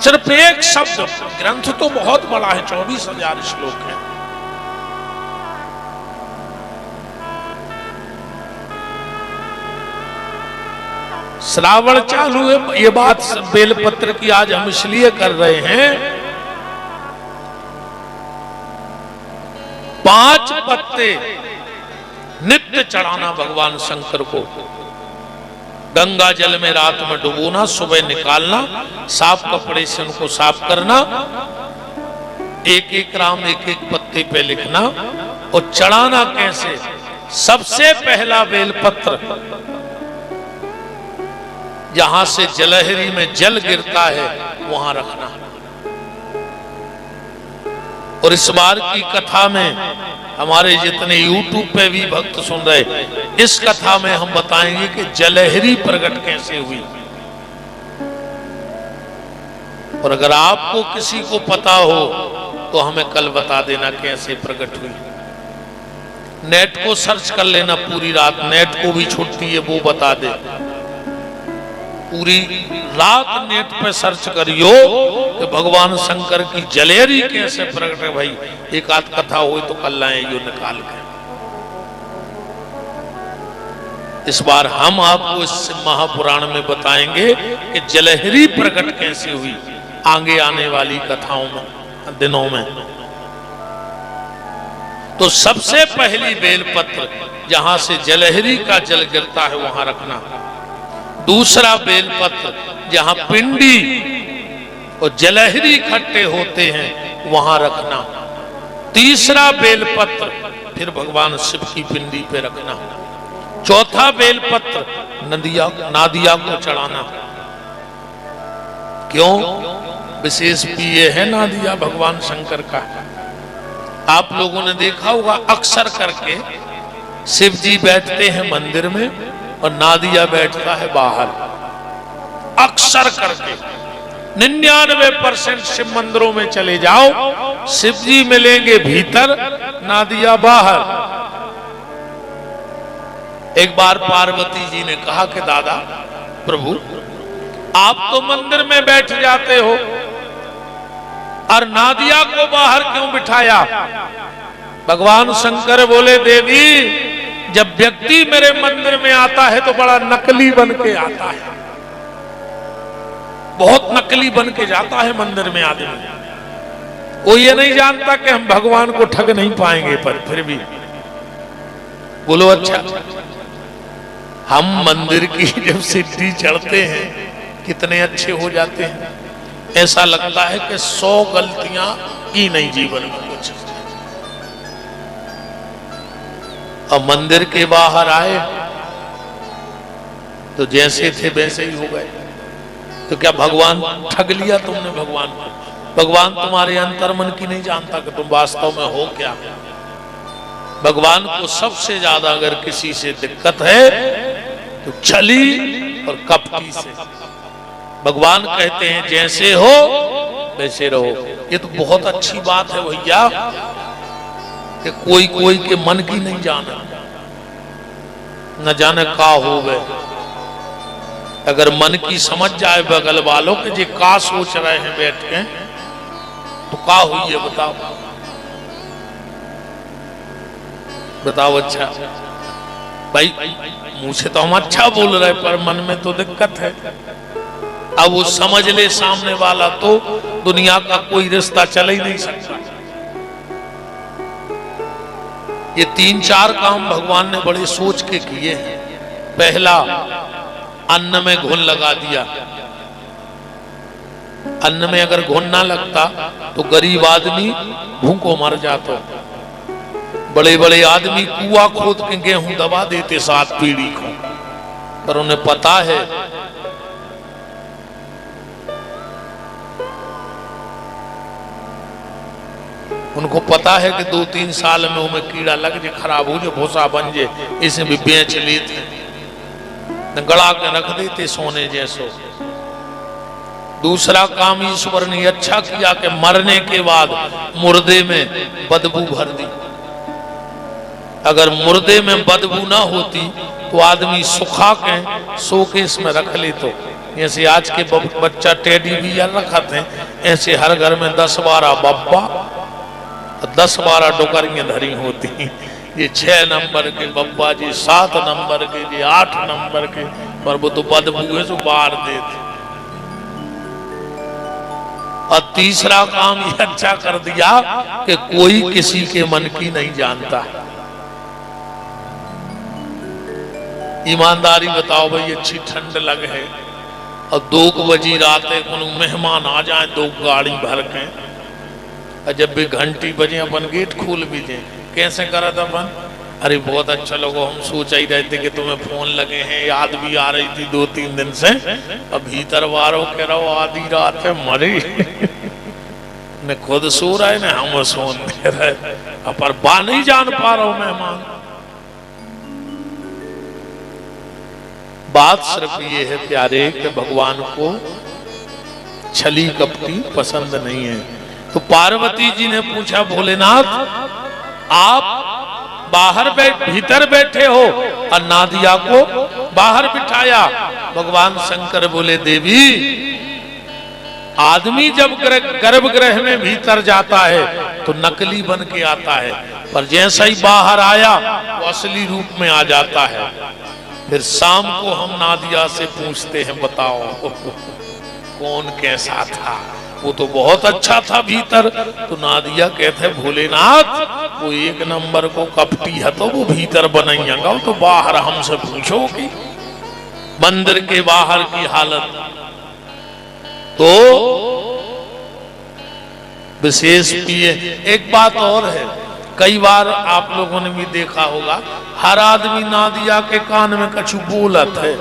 S1: सिर्फ एक शब्द। ग्रंथ तो बहुत बड़ा है, 24,000 श्लोक है। श्रावण चालू है, ये बात बेलपत्र की आज हम इसलिए कर रहे हैं, 5 पत्ते नित्य चढ़ाना भगवान शंकर को। गंगा जल में रात में डुबोना, सुबह निकालना, साफ कपड़े से उनको साफ करना, एक एक राम एक एक पत्ते पे लिखना। और चढ़ाना कैसे? सबसे पहला बेलपत्र जहां से जलहरी में जल गिरता है वहां रखना। और इस बार की कथा में हमारे जितने YouTube पे भी भक्त सुन रहे, इस कथा में हम बताएंगे कि जलहरी प्रकट कैसे हुई। और अगर आपको किसी को पता हो तो हमें कल बता देना कैसे प्रकट हुई। नेट को सर्च कर लेना पूरी रात, नेट को भी छुट्टी है वो बता दे। पूरी रात नेट पे सर्च करियो कि भगवान शंकर की जलेहरी कैसे प्रकट है। भाई एक आध कथा हुई तो कल लाए यो निकाल के। इस बार हम आपको इस महापुराण में बताएंगे कि जलहरी प्रकट कैसे हुई आगे आने वाली कथाओं में, दिनों में। तो सबसे पहली बेलपत्र जहां से जलहरी का जल गिरता है वहां रखना। दूसरा बेलपत्र जहां पिंडी और जलहरी इकट्ठे होते हैं वहां रखना। तीसरा बेलपत्र फिर भगवान शिव की पिंडी पे रखना। चौथा बेलपत्र नादिया को चढ़ाना। क्यों? विशेष भी ये है नादिया भगवान शंकर का। आप लोगों ने देखा होगा अक्सर करके शिव जी बैठते हैं मंदिर में और नादिया बैठता है बाहर। अक्सर करके 99% शिव मंदिरों में चले जाओ, शिव जी मिलेंगे भीतर, नादिया बाहर। एक बार पार्वती जी ने कहा कि दादा प्रभु आप तो मंदिर में बैठ जाते हो और नादिया को बाहर क्यों बिठाया? भगवान शंकर बोले देवी जब व्यक्ति मेरे मंदिर में आता है तो बड़ा नकली बन के आता है, बहुत नकली बन के जाता है मंदिर में आदमी। वो ये नहीं जानता कि हम भगवान को ठग नहीं पाएंगे, पर फिर भी बोलो अच्छा। हम मंदिर की जब सीढ़ी चढ़ते हैं कितने अच्छे हो जाते हैं, ऐसा लगता है कि 100 गलतियां की नहीं जीवन में कुछ। अब मंदिर के बाहर आए तो जैसे थे वैसे ही हो गए। तो क्या भगवान ठग लिया तुमने भगवान को? भगवान तुम्हारे अंतर्मन की नहीं जानता कि तुम वास्तव में हो क्या। भगवान को सबसे ज्यादा अगर किसी से दिक्कत है तो छली और कपटी से। भगवान कहते हैं जैसे हो वैसे रहो। ये तो बहुत अच्छी बात है भैया कि कोई कोई के मन की नहीं जाना, न जाने का हो गए। अगर मन की समझ जाए बगल वालों के जे का सोच रहे हैं बैठ के तो का हुई है बताओ। बताओ अच्छा भाई, मुंह से तो हम अच्छा बोल रहे पर मन में तो दिक्कत है। अब वो समझ ले सामने वाला तो दुनिया का कोई रिश्ता चल ही नहीं सकता। ये 3-4 काम भगवान ने बड़े सोच के किए हैं। पहला, अन्न में घुन लगा दिया। अन्न में अगर घुन ना लगता तो गरीब आदमी भूखों मर जाता। बड़े बड़े आदमी कुआं खोद के गेहूं दबा देते 7 पीढ़ी को, पर उन्हें पता है उनको पता है कि 2-3 साल में उनमें कीड़ा लग जाए, खराब हो जाए, भूसा बन जाए, इसे भी बेच लेते, गड़ा के रख देते सोने जैसो। दूसरा काम ईश्वर ने अच्छा किया कि मरने के बाद मुर्दे में बदबू भर दी। अगर मुर्दे में बदबू ना होती तो आदमी सुखा के शोकेस में रख ले। तो ऐसे आज के बच्चा टेडी बियर रखते हैं, ऐसे हर घर में 10-12 बब्बा, 10-12 डोकरियां धरी होती। ये 6 नंबर के बब्बा जी, 7 नंबर के जी, 8 नंबर के, पर वो तो बदबू है जो बाहर देते। और तीसरा काम ये अच्छा कर दिया कि कोई किसी के मन की नहीं जानता। ईमानदारी बताओ भाई, अच्छी ठंड लग है और 2 बजे रात मेहमान आ जाए 2 गाड़ी भर के, और जब भी घंटी बजे अपन गेट खोल भी दें, कैसे करा था अपन? अरे बहुत अच्छा लोगों, हम सोच ही रहे थे कि तुम्हें फोन लगे हैं, याद भी आ रही थी 2-3 दिन से, अब भीतर वारों कह रहा हो आधी रात है मरी ने खुद सो रहा है ना हम सोन दे रहे, पर बा नहीं जान पा रहा हूं मेहमान। बात सिर्फ ये है प्यारे कि भगवान को छली कपटी पसंद नहीं है। तो पार्वती जी ने पूछा, भोलेनाथ आप भीतर बैठे हो और नादिया को बाहर बिठाया। भगवान शंकर बोले, देवी आदमी जब गर्भगृह में भीतर जाता है तो नकली बन के आता है, पर जैसा ही बाहर आया वो असली रूप में आ जाता है। फिर शाम को हम नादिया से पूछते हैं, बताओ कौन कैसा था? वो तो बहुत अच्छा था भीतर। तो नादिया कहते हैं, भोलेनाथ वो 1 नंबर को कपटी है तो वो भीतर बनाइएगा, तो बाहर हमसे पूछोगी मंदिर के बाहर की हालत। तो विशेष पिए। एक बात और है, कई बार आप लोगों ने भी देखा होगा, हर आदमी नादिया के कान में कछु बोलत है,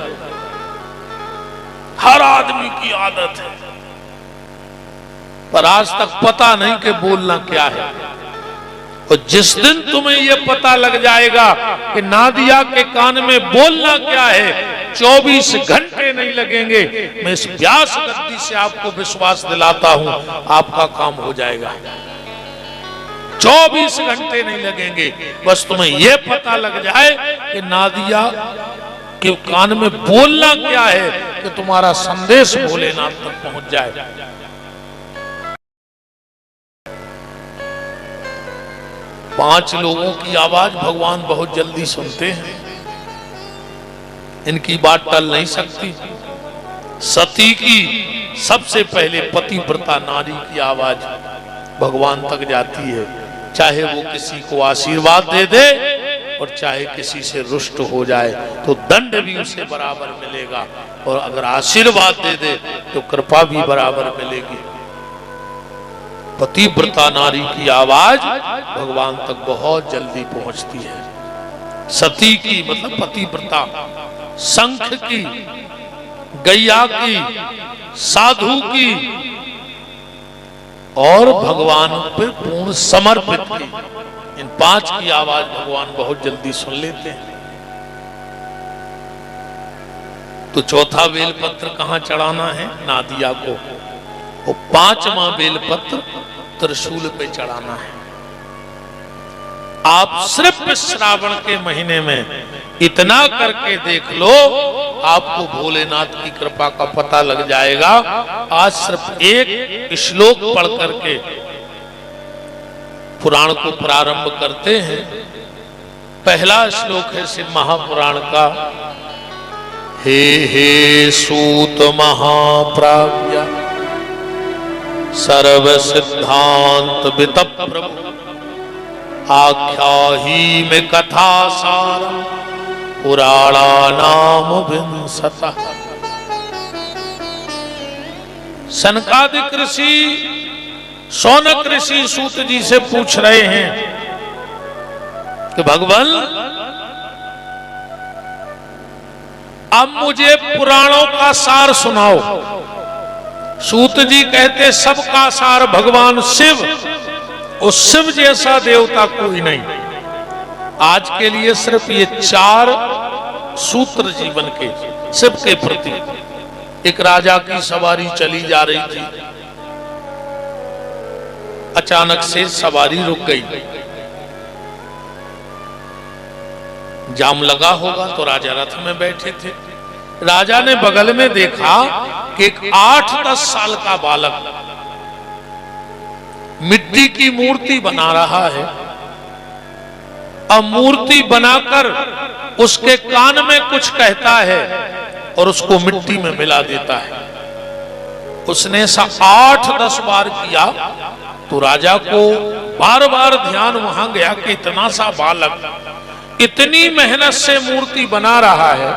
S1: हर आदमी की आदत है, पर आज तक पता नहीं कि बोलना क्या है। और जिस दिन तुम्हें यह पता लग जाएगा कि नादिया के कान में बोलना क्या है, 24 घंटे नहीं लगेंगे। मैं इस व्यास गद्दी से आपको विश्वास दिलाता हूं, आपका काम हो जाएगा। 24 घंटे नहीं लगेंगे, बस तुम्हें यह पता लग जाए कि नादिया के कान में बोलना क्या है, कि तुम्हारा संदेश भोलेनाथ तक पहुंच जाए। पांच लोगों की आवाज भगवान बहुत जल्दी सुनते हैं, इनकी बात टल नहीं सकती। सती की सबसे पहले पतिव्रता नारी की आवाज भगवान तक जाती है, चाहे वो किसी को आशीर्वाद दे दे और चाहे किसी से रुष्ट हो जाए तो दंड भी उसे बराबर मिलेगा, और अगर आशीर्वाद दे दे तो कृपा भी बराबर मिलेगी। पतिव्रता नारी की आवाज भगवान तक बहुत जल्दी पहुंचती है। सती की मतलब पतिव्रता, शंख की, गैया की, साधु की और भगवान पर पूर्ण समर्पित की, इन 5 की आवाज भगवान बहुत जल्दी सुन लेते हैं। तो चौथा बेलपत्र कहां चढ़ाना है? नादिया को। और 5वां बेलपत्र त्रिशूल पे चढ़ाना है। आप सिर्फ श्रावण के महीने में इतना करके देख लो, आपको भोलेनाथ की कृपा का पता लग जाएगा। आज सिर्फ एक श्लोक पढ़ करके पुराण को प्रारंभ करते हैं। पहला श्लोक है शिव महापुराण का, हे हे सूत महाप्राज्ञ सर्व सिद्धांत वितप प्रभु आख्याही में कथा सार पुराणा नाम विंसता। सनकादिक ऋषि शौनक ऋषि सूत जी से पूछ रहे हैं कि भगवान अब मुझे पुराणों का सार सुनाओ। सूत जी कहते सबका सार भगवान शिव उस शिव जैसा देवता कोई नहीं। आज के लिए सिर्फ ये 4 सूत्र जीवन के शिव के प्रति। एक राजा की सवारी चली जा रही थी, अचानक से सवारी रुक गई। जाम लगा होगा तो राजा रथ में बैठे थे। राजा ने बगल में देखा कि एक 8-10 साल का बालक मिट्टी की मूर्ति बना रहा है। अब मूर्ति बनाकर उसके कान में कुछ कहता है और उसको मिट्टी में मिला देता है। उसने ऐसा 8-10 बार किया तो राजा को बार बार ध्यान वहां गया कि इतना सा बालक इतनी मेहनत से मूर्ति बना रहा है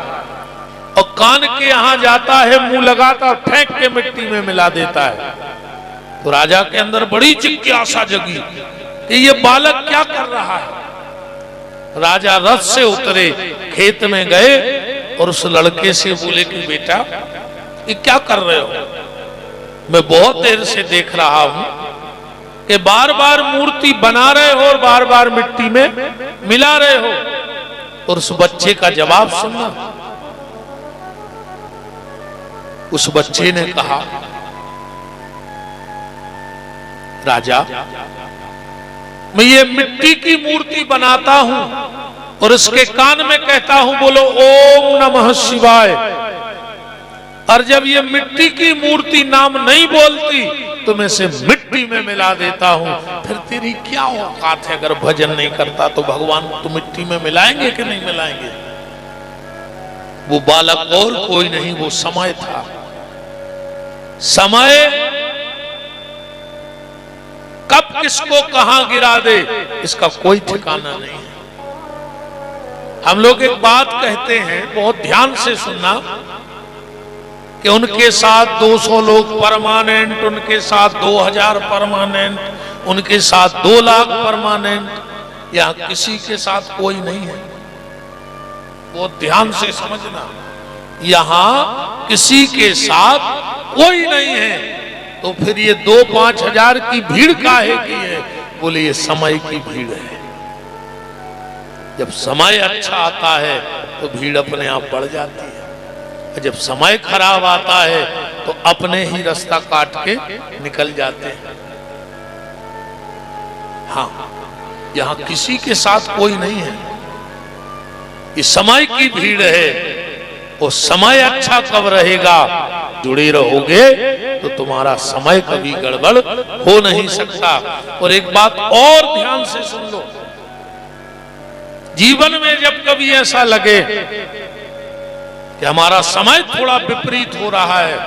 S1: और कान के यहां जाता है, मुंह लगाता और फेंक के मिट्टी में मिला देता है। तो राजा के अंदर बड़ी जिज्ञासा जगी कि ये बालक क्या कर रहा है। राजा रथ से उतरे, खेत में गए और उस लड़के से बोले कि बेटा ये क्या कर रहे हो? मैं बहुत देर से देख रहा हूं कि बार बार मूर्ति बना रहे हो और बार बार मिट्टी में मिला रहे हो। और उस बच्चे का जवाब सुनना। उस बच्चे ने कहा, राजा मैं ये मिट्टी की मूर्ति बनाता हूं और इसके कान में कहता हूं बोलो ओम नमः शिवाय, और जब ये मिट्टी की मूर्ति नाम नहीं बोलती तो मैं इसे मिट्टी में मिला देता हूं। फिर तेरी क्या औकात है? अगर भजन नहीं करता तो भगवान तो मिट्टी में मिलाएंगे कि नहीं मिलाएंगे? वो बालक और कोई नहीं, वो समय था। समय कब किसको कहां गिरा दे इसका कोई ठिकाना नहीं है। हम लोग एक बात कहते हैं, बहुत ध्यान से सुनना, कि उनके साथ 200 लोग परमानेंट, उनके साथ 2000 परमानेंट, उनके साथ 2 लाख परमानेंट। यहां किसी के साथ कोई नहीं है, बहुत ध्यान से समझना। यहां किसी के साथ कोई नहीं है। तो फिर ये 2-5 हजार की भीड़ काहे की है? बोले ये समय की भीड़ है। जब समय अच्छा आता है तो भीड़ अपने आप बढ़ जाती है, जब समय खराब आता है तो अपने ही रास्ता काट के निकल जाते हैं। हाँ, यहां किसी के साथ कोई नहीं है, ये समय की भीड़ है। वो समय अच्छा कब रहेगा? जुड़े रहोगे तो तुम्हारा समय कभी गड़बड़ हो नहीं सकता। और एक बात और ध्यान से सुन लो, जीवन में जब कभी ऐसा लगे कि हमारा समय थोड़ा विपरीत हो रहा है,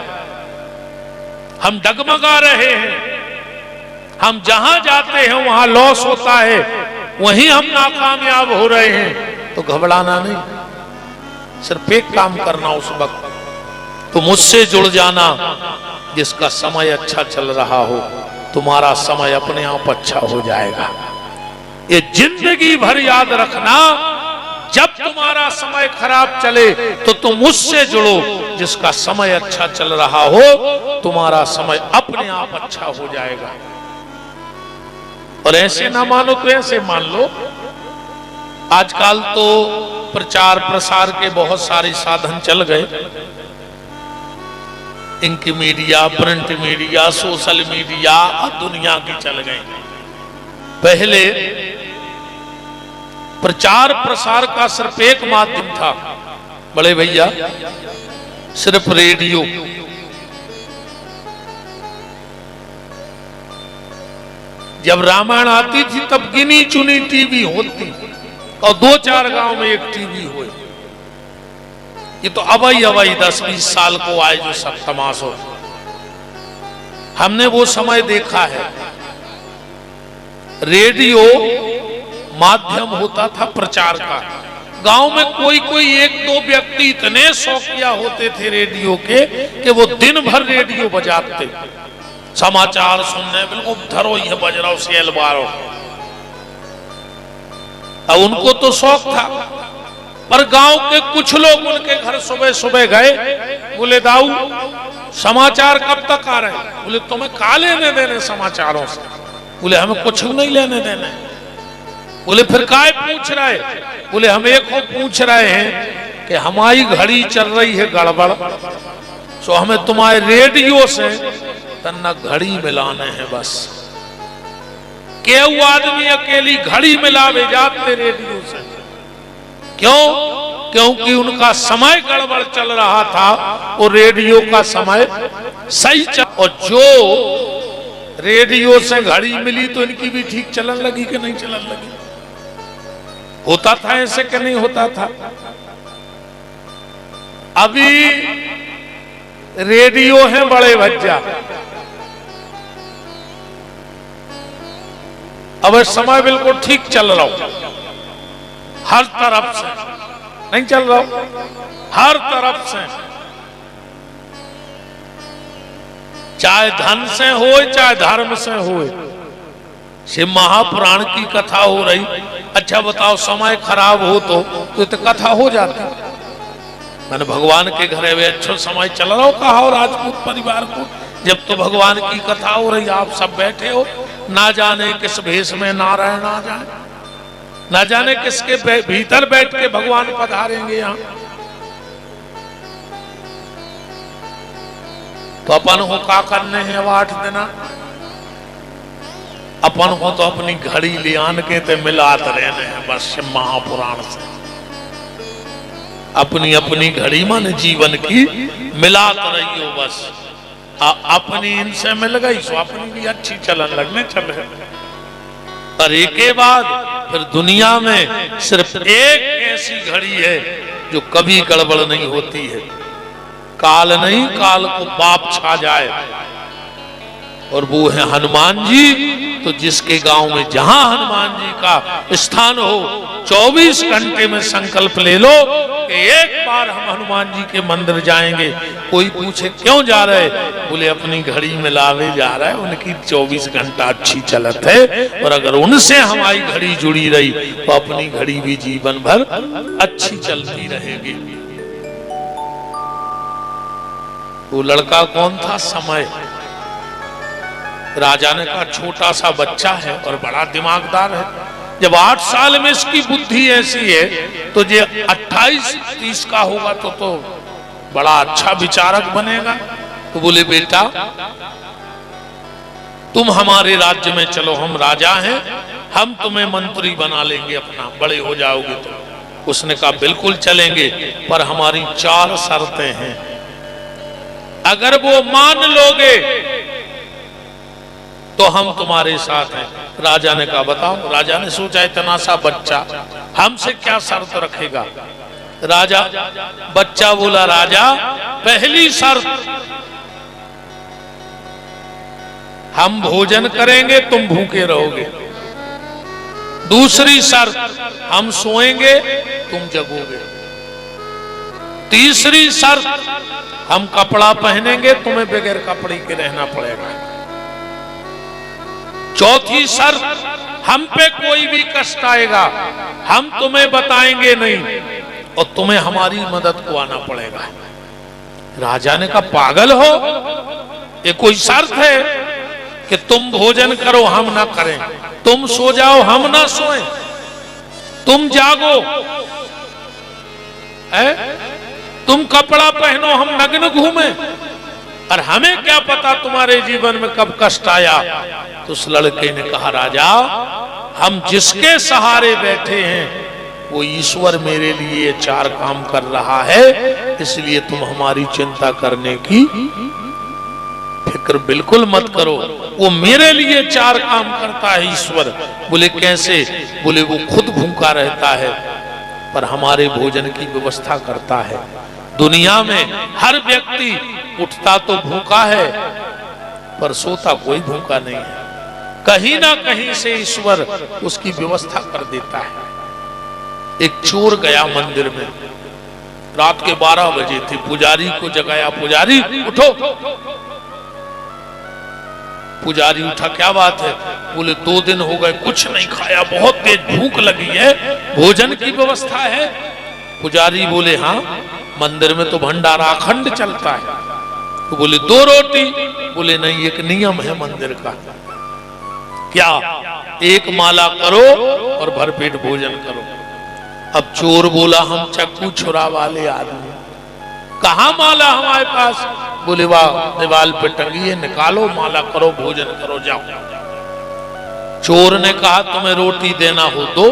S1: हम डगमगा रहे हैं, हम जहां जाते हैं वहां लॉस होता है, वहीं हम नाकामयाब हो रहे हैं, तो घबराना नहीं। सिर्फ एक काम करना उस वक्त, तो मुझसे जुड़ जाना जिसका समय अच्छा चल रहा हो। तुम्हारा समय अपने आप अच्छा हो जाएगा। ये जिंदगी भर याद रखना, जब तुम्हारा समय खराब चले तो तुम उससे जुड़ो जिसका समय अच्छा चल रहा हो। तुम्हारा समय अपने आप अच्छा हो जाएगा। और ऐसे ना मानो तो ऐसे मान लो। आजकल तो प्रचार प्रसार के बहुत सारे साधन चल गए, ink media, print media, social media, दुनिया की चल गए। पहले प्रचार प्रसार का सिर्फ एक माध्यम था बड़े भैया, सिर्फ रेडियो। जब रामायण आती थी तब गिनी चुनी टीवी होती और 2-4 गांव में एक टीवी हो। ये तो अवई 10-20 साल को आए जो सब तमाशो। हमने वो समय देखा है। रेडियो माध्यम होता था प्रचार का। गांव में कोई 1-2 व्यक्ति इतने शौकिया होते थे रेडियो के कि वो दिन भर रेडियो बजाते, समाचार सुनने। बिल्कुल धरो ये बज रहा सेल बारो। अब उनको तो शौक था, पर गांव के कुछ लोग उनके घर सुबह सुबह गए, बोले दाऊ समाचार कब तक आ रहे हैं? बोले तुम्हें का लेने देने समाचारों से, बोले हमें कुछ नहीं लेने देना। बोले फिर काय पूछ रहे? बोले हम एक को पूछ रहे हैं कि हमारी घड़ी चल रही है गड़बड़, तो हमें तुम्हारे रेडियो से तन्ना घड़ी मिलाने हैं बस। केहू आदमी अकेली घड़ी मिलावे जाते रेडियो से, क्यों? क्योंकि उनका समय गड़बड़ चल रहा था और रेडियो का समय सही चल, और जो रेडियो से घड़ी मिली तो इनकी भी ठीक चलन लगी कि नहीं चलन लगी? होता था ऐसे कि नहीं होता था? अभी रेडियो है बड़े भज्जा, अब समय बिल्कुल ठीक चल रहा हो, हर तरफ से नहीं चल रहा हो, हर तरफ से, चाहे धन से हो चाहे धर्म से हो। शिव महापुराण की कथा हो रही, अच्छा बताओ समय खराब हो तो कथा हो जाती। मैंने भगवान के घरे में अच्छा समय चल रहा हो कहा, और राजपूत परिवार को जब तो भगवान की कथा हो रही, आप सब बैठे हो, ना जाने किस भेष में नारायण आ जाए, ना जाने किसके भीतर बैठ के भगवान पधारेंगे यहाँ। तो अपन को क्या करने हैं? 8 दिन अपन को तो अपनी घड़ी ले आन के ते मिलात रहने हैं बस महापुराण से। अपनी अपनी घड़ी मन जीवन की मिलात रही हो बस। अपनी इनसे मिल गई सो अपनी भी अच्छी चलन लगने चल रहे। पर एक के बाद फिर दुनिया में सिर्फ एक ऐसी घड़ी है जो कभी गड़बड़ नहीं होती है। काल नहीं, काल को बाप छा जाए, और वो है हनुमान जी। तो जिसके गांव में जहां हनुमान जी का स्थान हो, 24 घंटे में संकल्प ले लो कि एक बार हम हनुमान जी के मंदिर जाएंगे। कोई पूछे क्यों जा रहे? बोले अपनी घड़ी में लावे जा रहा है, उनकी 24 घंटा अच्छी चलत है, और अगर उनसे हमारी घड़ी जुड़ी रही तो अपनी घड़ी भी जीवन भर अच्छी चलती रहेगी। वो लड़का कौन था? समय। राजा ने कहा छोटा सा बच्चा है और बड़ा दिमागदार है। जब 8 साल में इसकी बुद्धि ऐसी है तो जो 28-30 का होगा तो बड़ा अच्छा विचारक बनेगा। तो बोले बेटा तुम हमारे राज्य में चलो, हम राजा हैं, हम तुम्हें मंत्री बना लेंगे अपना, बड़े हो जाओगे तो। उसने कहा बिल्कुल चलेंगे, पर हमारी 4 शर्तें हैं, अगर वो मान लोगे तो हम तुम्हारे साथ हैं। राजा ने कहा बताओ। राजा ने सोचा इतना सा बच्चा हमसे क्या शर्त रखेगा। राजा बच्चा बोला राजा पहली शर्त हम भोजन करेंगे, तुम भूखे रहोगे। दूसरी शर्त हम सोएंगे, तुम जगोगे। तीसरी शर्त हम कपड़ा पहनेंगे, तुम्हें बगैर कपड़े के रहना पड़ेगा। चौथी शर्त हम पे कोई भी कष्ट आएगा हम तुम्हें बताएंगे नहीं, और तुम्हें हमारी मदद को आना पड़ेगा। राजा ने कहा पागल हो, ये कोई शर्त है कि तुम भोजन करो हम ना करें, तुम सो जाओ हम ना सोएं, तुम जागो तुम कपड़ा पहनो हम नग्न घूमें, और हमें क्या पता तुम्हारे जीवन में कब कष्ट आया। तो उस लड़के ने कहा राजा हम जिसके सहारे बैठे हैं वो ईश्वर मेरे लिए 4 काम कर रहा है, इसलिए तुम हमारी चिंता करने की फिक्र बिल्कुल मत करो। वो मेरे लिए 4 काम करता है ईश्वर। बोले कैसे? बोले वो खुद भूखा रहता है पर हमारे भोजन की व्यवस्था करता है। दुनिया में हर व्यक्ति उठता तो भूखा है पर सोता कोई भूखा नहीं है। कहीं ना कहीं से ईश्वर उसकी व्यवस्था कर देता है। एक चोर गया मंदिर में, रात के 12 बजे थे, पुजारी को जगाया, पुजारी उठो। पुजारी उठा, क्या बात है? बोले 2 दिन हो गए कुछ नहीं खाया, बहुत तेज भूख लगी है, भोजन की व्यवस्था है? पुजारी बोले हाँ, मंदिर में तो भंडारा अखंड चलता है। तो बोले 2 रोटी? बोले नहीं, एक नियम है मंदिर का क्या एक माला करो और भरपेट भोजन करो। अब चोर बोला हम चक्कू छुरा वाले आदमी, कहाँ माला हमारे पास? बोले वाह दीवाल पे टंगी है, निकालो माला करो भोजन करो जाओ। चोर ने कहा तुम्हें रोटी देना हो दो,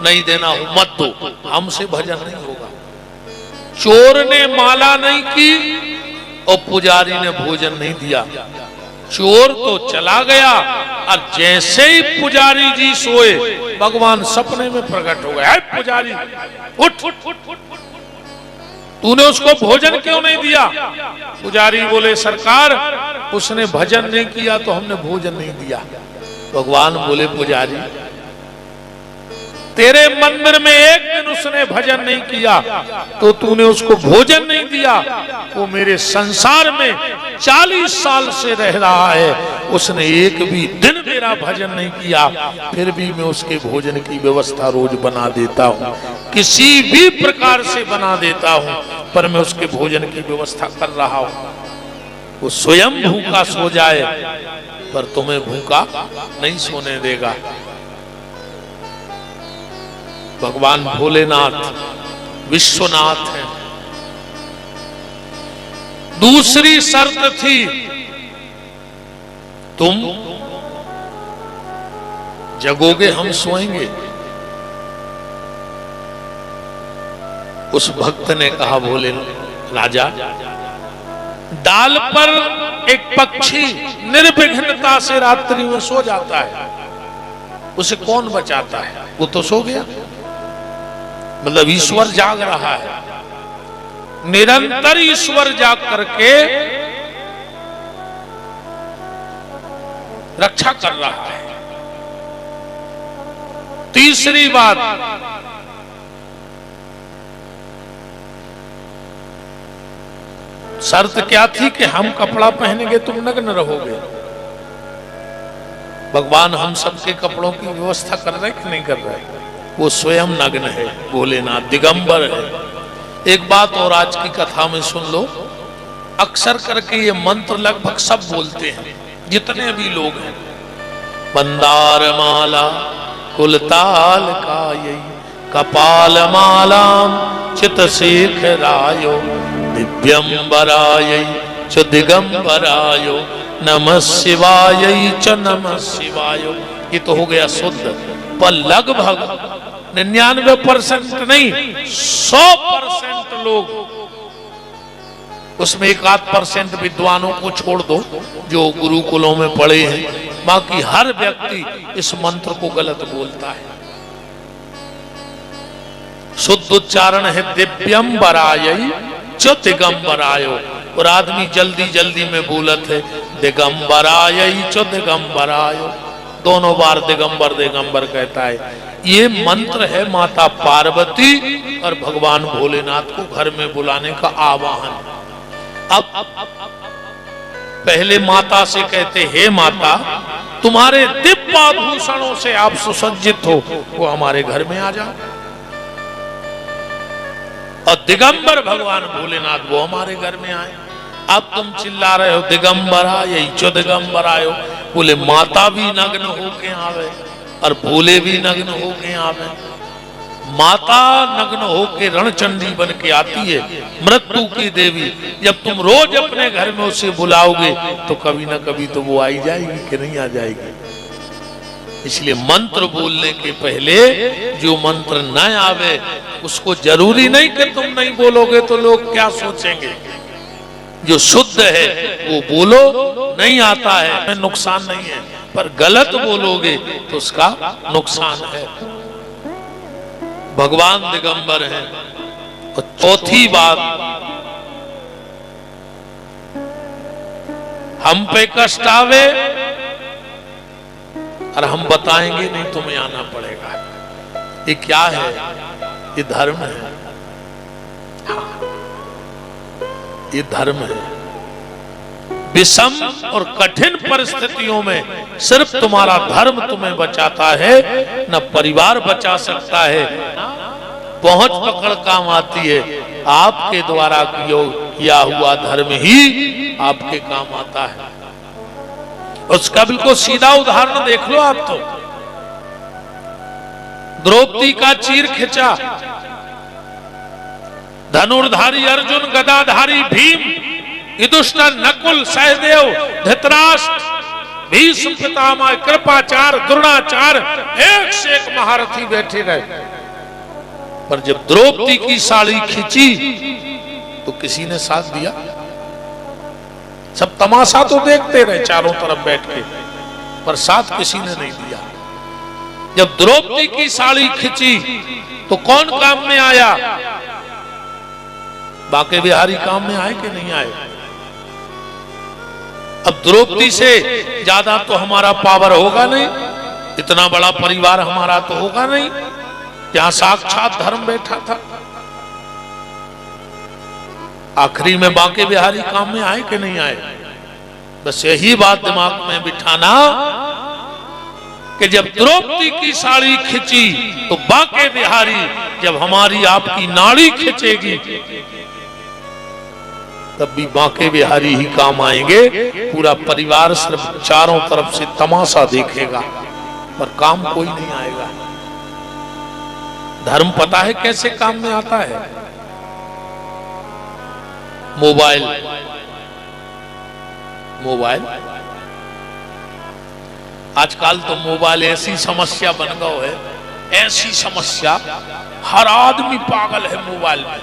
S1: नहीं देना हो मत दो, हमसे भजन नहीं होगा। चोर ने माला नहीं की और पुजारी ने भोजन नहीं दिया। चोर तो चला गया और जैसे ही पुजारी जी सोए भगवान सपने में प्रकट हो गए। पुजारी उठ, तूने उसको भोजन क्यों नहीं दिया? पुजारी बोले सरकार उसने भजन नहीं किया तो हमने भोजन नहीं दिया। भगवान बोले पुजारी तेरे मंदिर में एक दिन उसने भजन नहीं किया तो तूने उसको भोजन नहीं दिया। वो मेरे संसार में 40 साल से रह रहा है, उसने एक भी दिन मेरा भजन नहीं किया, फिर भी मैं उसके भोजन की व्यवस्था रोज बना देता हूँ, किसी भी प्रकार से बना देता हूँ, पर मैं उसके भोजन की व्यवस्था कर रहा हूँ। वो स्वयं भूखा सो जाए पर तुम्हें भूखा नहीं सोने देगा। भगवान भोलेनाथ विश्वनाथ है। दूसरी शर्त थी तुम जगोगे हम सोएंगे। उस भक्त ने कहा भोले राजा डाल पर एक पक्षी निर्विघ्नता से रात्रि में सो जाता है, उसे कौन बचाता है? वो तो सो गया, मतलब ईश्वर जाग रहा है, निरंतर ईश्वर जाग करके रक्षा कर रहा है। तीसरी बात शर्त क्या थी कि हम कपड़ा पहनेंगे तुम नग्न रहोगे। भगवान हम सबके कपड़ों की व्यवस्था कर रहे कि नहीं कर रहे? वो स्वयं नग्न है, भोलेनाथ दिगंबर है। एक बात और आज की कथा में सुन लो, अक्सर करके ये मंत्र लगभग सब बोलते हैं जितने भी लोग हैं। मंदार माला कुलताल कायै कपाल मालाम चित शेखरायो दिव्यंबरायै च दिगंबरायो नमः शिवायै च नमः शिवायो। ये तो हो गया शुद्ध, पर लगभग 99% नहीं 100% लोग, उसमें 1-8% विद्वानों को छोड़ दो जो गुरुकुलों में पढ़े हैं, बाकी हर व्यक्ति इस मंत्र को गलत बोलता है। शुद्ध उच्चारण है दिव्यंबरायै च दिगंबरायो, और आदमी जल्दी जल्दी में बोलत है दिगंबरायै च दिगंबरायो, दोनों बार दिगंबर दिगंबर कहता है। ये मंत्र है माता पार्वती और भगवान भोलेनाथ को घर में बुलाने का आवाहन। अब पहले माता से कहते हे माता तुम्हारे दिव्य आभूषणों से आप सुसज्जित हो, वो हमारे घर में आ जाओ। और दिगंबर भगवान भोलेनाथ वो हमारे घर में आए। अब तुम चिल्ला रहे हो दिगंबर आये चो दिगंबर आयो, बोले माता भी नग्न होके आवे और भोले भी नग्न होके आवे। माता नग्न होके रणचंडी बन के आती है, मृत्यु की देवी। जब तुम रोज अपने घर में उसे बुलाओगे तो कभी ना कभी तो वो आई जाएगी कि नहीं आ जाएगी। इसलिए मंत्र बोलने के पहले जो मंत्र न आवे उसको जरूरी नहीं कि तुम नहीं बोलोगे तो लोग क्या सोचेंगे। जो शुद्ध है वो बोलो, नहीं आता है नुकसान नहीं है, पर गलत बोलोगे तो उसका नुकसान है। भगवान दिगंबर है। और चौथी बात, हम पे कष्ट आवे और हम बताएंगे नहीं, तुम्हें आना पड़ेगा। ये क्या है? ये धर्म है। ये धर्म है। विषम और कठिन परिस्थितियों में सिर्फ तुम्हारा धर्म तुम्हें बचाता है, न परिवार बचा सकता है। पहुंच पकड़ काम आती है, आपके द्वारा किया हुआ धर्म ही आपके काम आता है। उसका बिल्कुल सीधा उदाहरण देख लो आप तो। द्रौपदी का चीर खिंचा, धनुर्धारी अर्जुन, गदाधारी भीम, युधिष्ठिर, नकुल, सहदेव, धृतराष्ट्र, भीष्म पितामह, कृपाचार्य, द्रोणाचार्य, एक से एक महारथी बैठे रहे। पर जब द्रौपदी की साड़ी खींची तो किसी ने साथ दिया? सब तमाशा तो देखते रहे चारों तरफ बैठ के, पर साथ किसी ने नहीं दिया। जब द्रौपदी की साड़ी खींची तो कौन काम में आया? बांके बिहारी काम में आए कि नहीं आए? अब द्रौपदी से ज्यादा तो हमारा पावर होगा नहीं, इतना बड़ा परिवार हमारा तो होगा नहीं, जहां साक्षात धर्म बैठा था। आखिरी में बांके बिहारी काम में आए कि नहीं आए? बस यही बात दिमाग में बिठाना कि जब द्रौपदी की साड़ी खिंची तो बांके बिहारी जब हमारी आपकी नाड़ी खिंचेगी तब भी बांके बिहारी ही काम आएंगे। पूरा परिवार सिर्फ चारों तरफ से तमाशा देखेगा पर काम कोई नहीं आएगा। धर्म पता है कैसे काम में आता है? मोबाइल आजकल तो मोबाइल ऐसी समस्या बन गया है, ऐसी समस्या, हर आदमी पागल है मोबाइल में।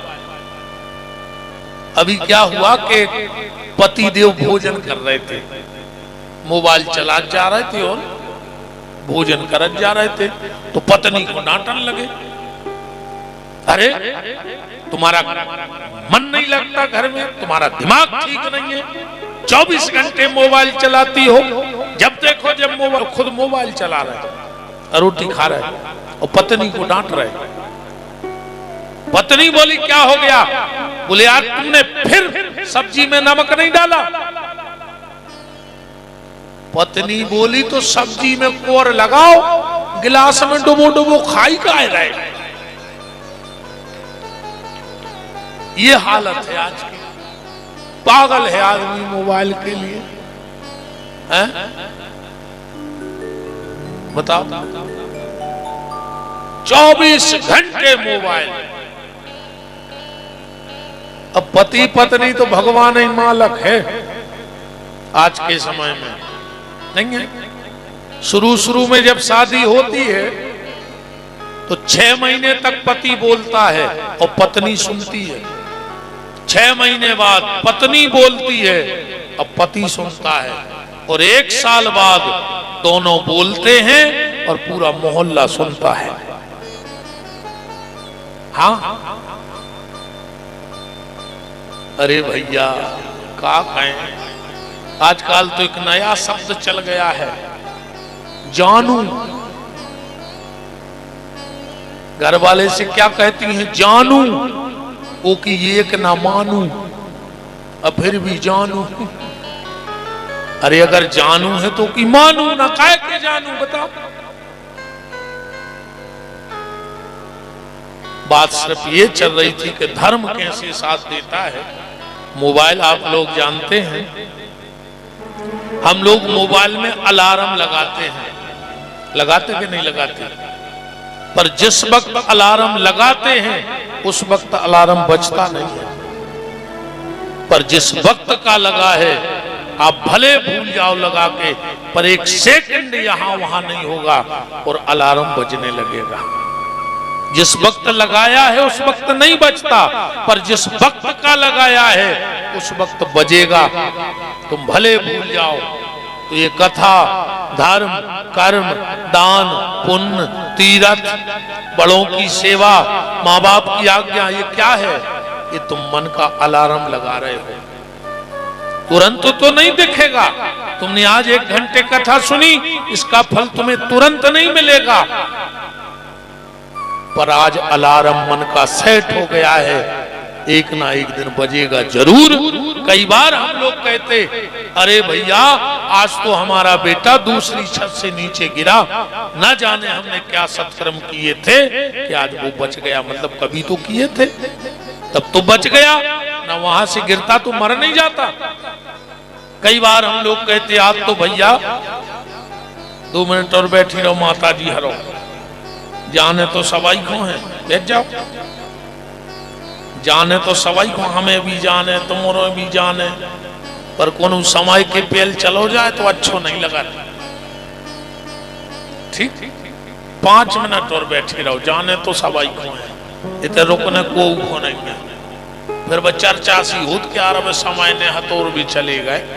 S1: अभी क्या हुआ कि पति देव भोजन कर रहे थे, मोबाइल चला जा रहे थे और भोजन कर जा रहे थे तो पत्नी को डांटने लगे, अरे तुम्हारा मन नहीं लगता घर में, तुम्हारा दिमाग ठीक नहीं है, 24 घंटे मोबाइल चलाती हो, जब देखो जब मोबाइल, खुद मोबाइल चला रहे, रोटी खा रहे और पत्नी को डांट रहे। पत्नी बोली क्या हो गया? बोले यार तुमने फिर सब्जी में नमक नहीं डाला। पत्नी बोली तो सब्जी में कोर लगाओ, गिलास में डुबो डुबो खाई का रहे। ये हालत है आज की, पागल है आदमी मोबाइल के लिए, हैं? बताओ, 24 घंटे मोबाइल। अब पति पत्नी तो भगवान ही मालक है आज के समय में, नहीं है? शुरू में जब शादी होती है तो 6 महीने तक पति बोलता है और पत्नी सुनती है, 6 महीने बाद पत्नी बोलती है और पति सुनता है, और 1 साल बाद दोनों बोलते हैं और पूरा मोहल्ला सुनता है। हाँ, अरे भैया क्या कहें, आजकल तो एक नया शब्द चल गया है, जानू। घर वाले से क्या कहती हैं? जानू। वो कि एक ना मानू, अब फिर भी जानू। अरे अगर जानू है तो कि मानू ना, काहे के जानू? बताओ। बात सिर्फ ये चल रही थी कि धर्म कैसे साथ देता है। मोबाइल आप लोग जानते हैं, हम लोग मोबाइल में अलार्म लगाते हैं, लगाते कि नहीं लगाते? पर जिस वक्त अलार्म लगाते हैं उस वक्त अलार्म बजता नहीं है, पर जिस वक्त का लगा है आप भले भूल जाओ लगा के, पर 1 सेकंड यहां वहां नहीं होगा और अलार्म बजने लगेगा। जिस वक्त लगाया है उस वक्त नहीं बजता, पर जिस वक्त का लगाया है उस वक्त बजेगा। तुम भले भूल जाओ। तो ये कथा, धर्म, कर्म, दान, पुण्य, तीर्थ, बड़ों की सेवा, माँ बाप की आज्ञा, ये क्या है? ये तुम मन का अलार्म लगा रहे हो। तुरंत तो नहीं दिखेगा। तुमने आज 1 घंटे कथा सुनी, इसका फल तुम्हें तुरंत नहीं मिलेगा, पर आज अलार्म मन का सेट हो गया है, एक ना एक दिन बजेगा जरूर। कई बार हम लोग कहते, अरे भैया आज तो हमारा बेटा दूसरी छत से नीचे गिरा, न जाने हमने क्या सत्कर्म किए थे कि आज वो बच गया। मतलब कभी तो किए थे, तब तो बच गया ना, वहां से गिरता तो मर नहीं जाता। कई बार हम लोग कहते आज तो भैया 2 मिनट और बैठी रहो माता जी हरो, जाने तो सवाई को है, बैठ जाओ। जाने तो सवाई को, हमें भी जाने तुम्हारे भी जाने, पर कोनो समय के पेल चलो जाए तो अच्छो नहीं लगा। ठीक 5 मिनट और बैठे रहो, जाने तो सवाई को है, इतने रुकने को नहीं है। फिर वह चर्चा सी होत के आर समय ने हथौर भी चले गए।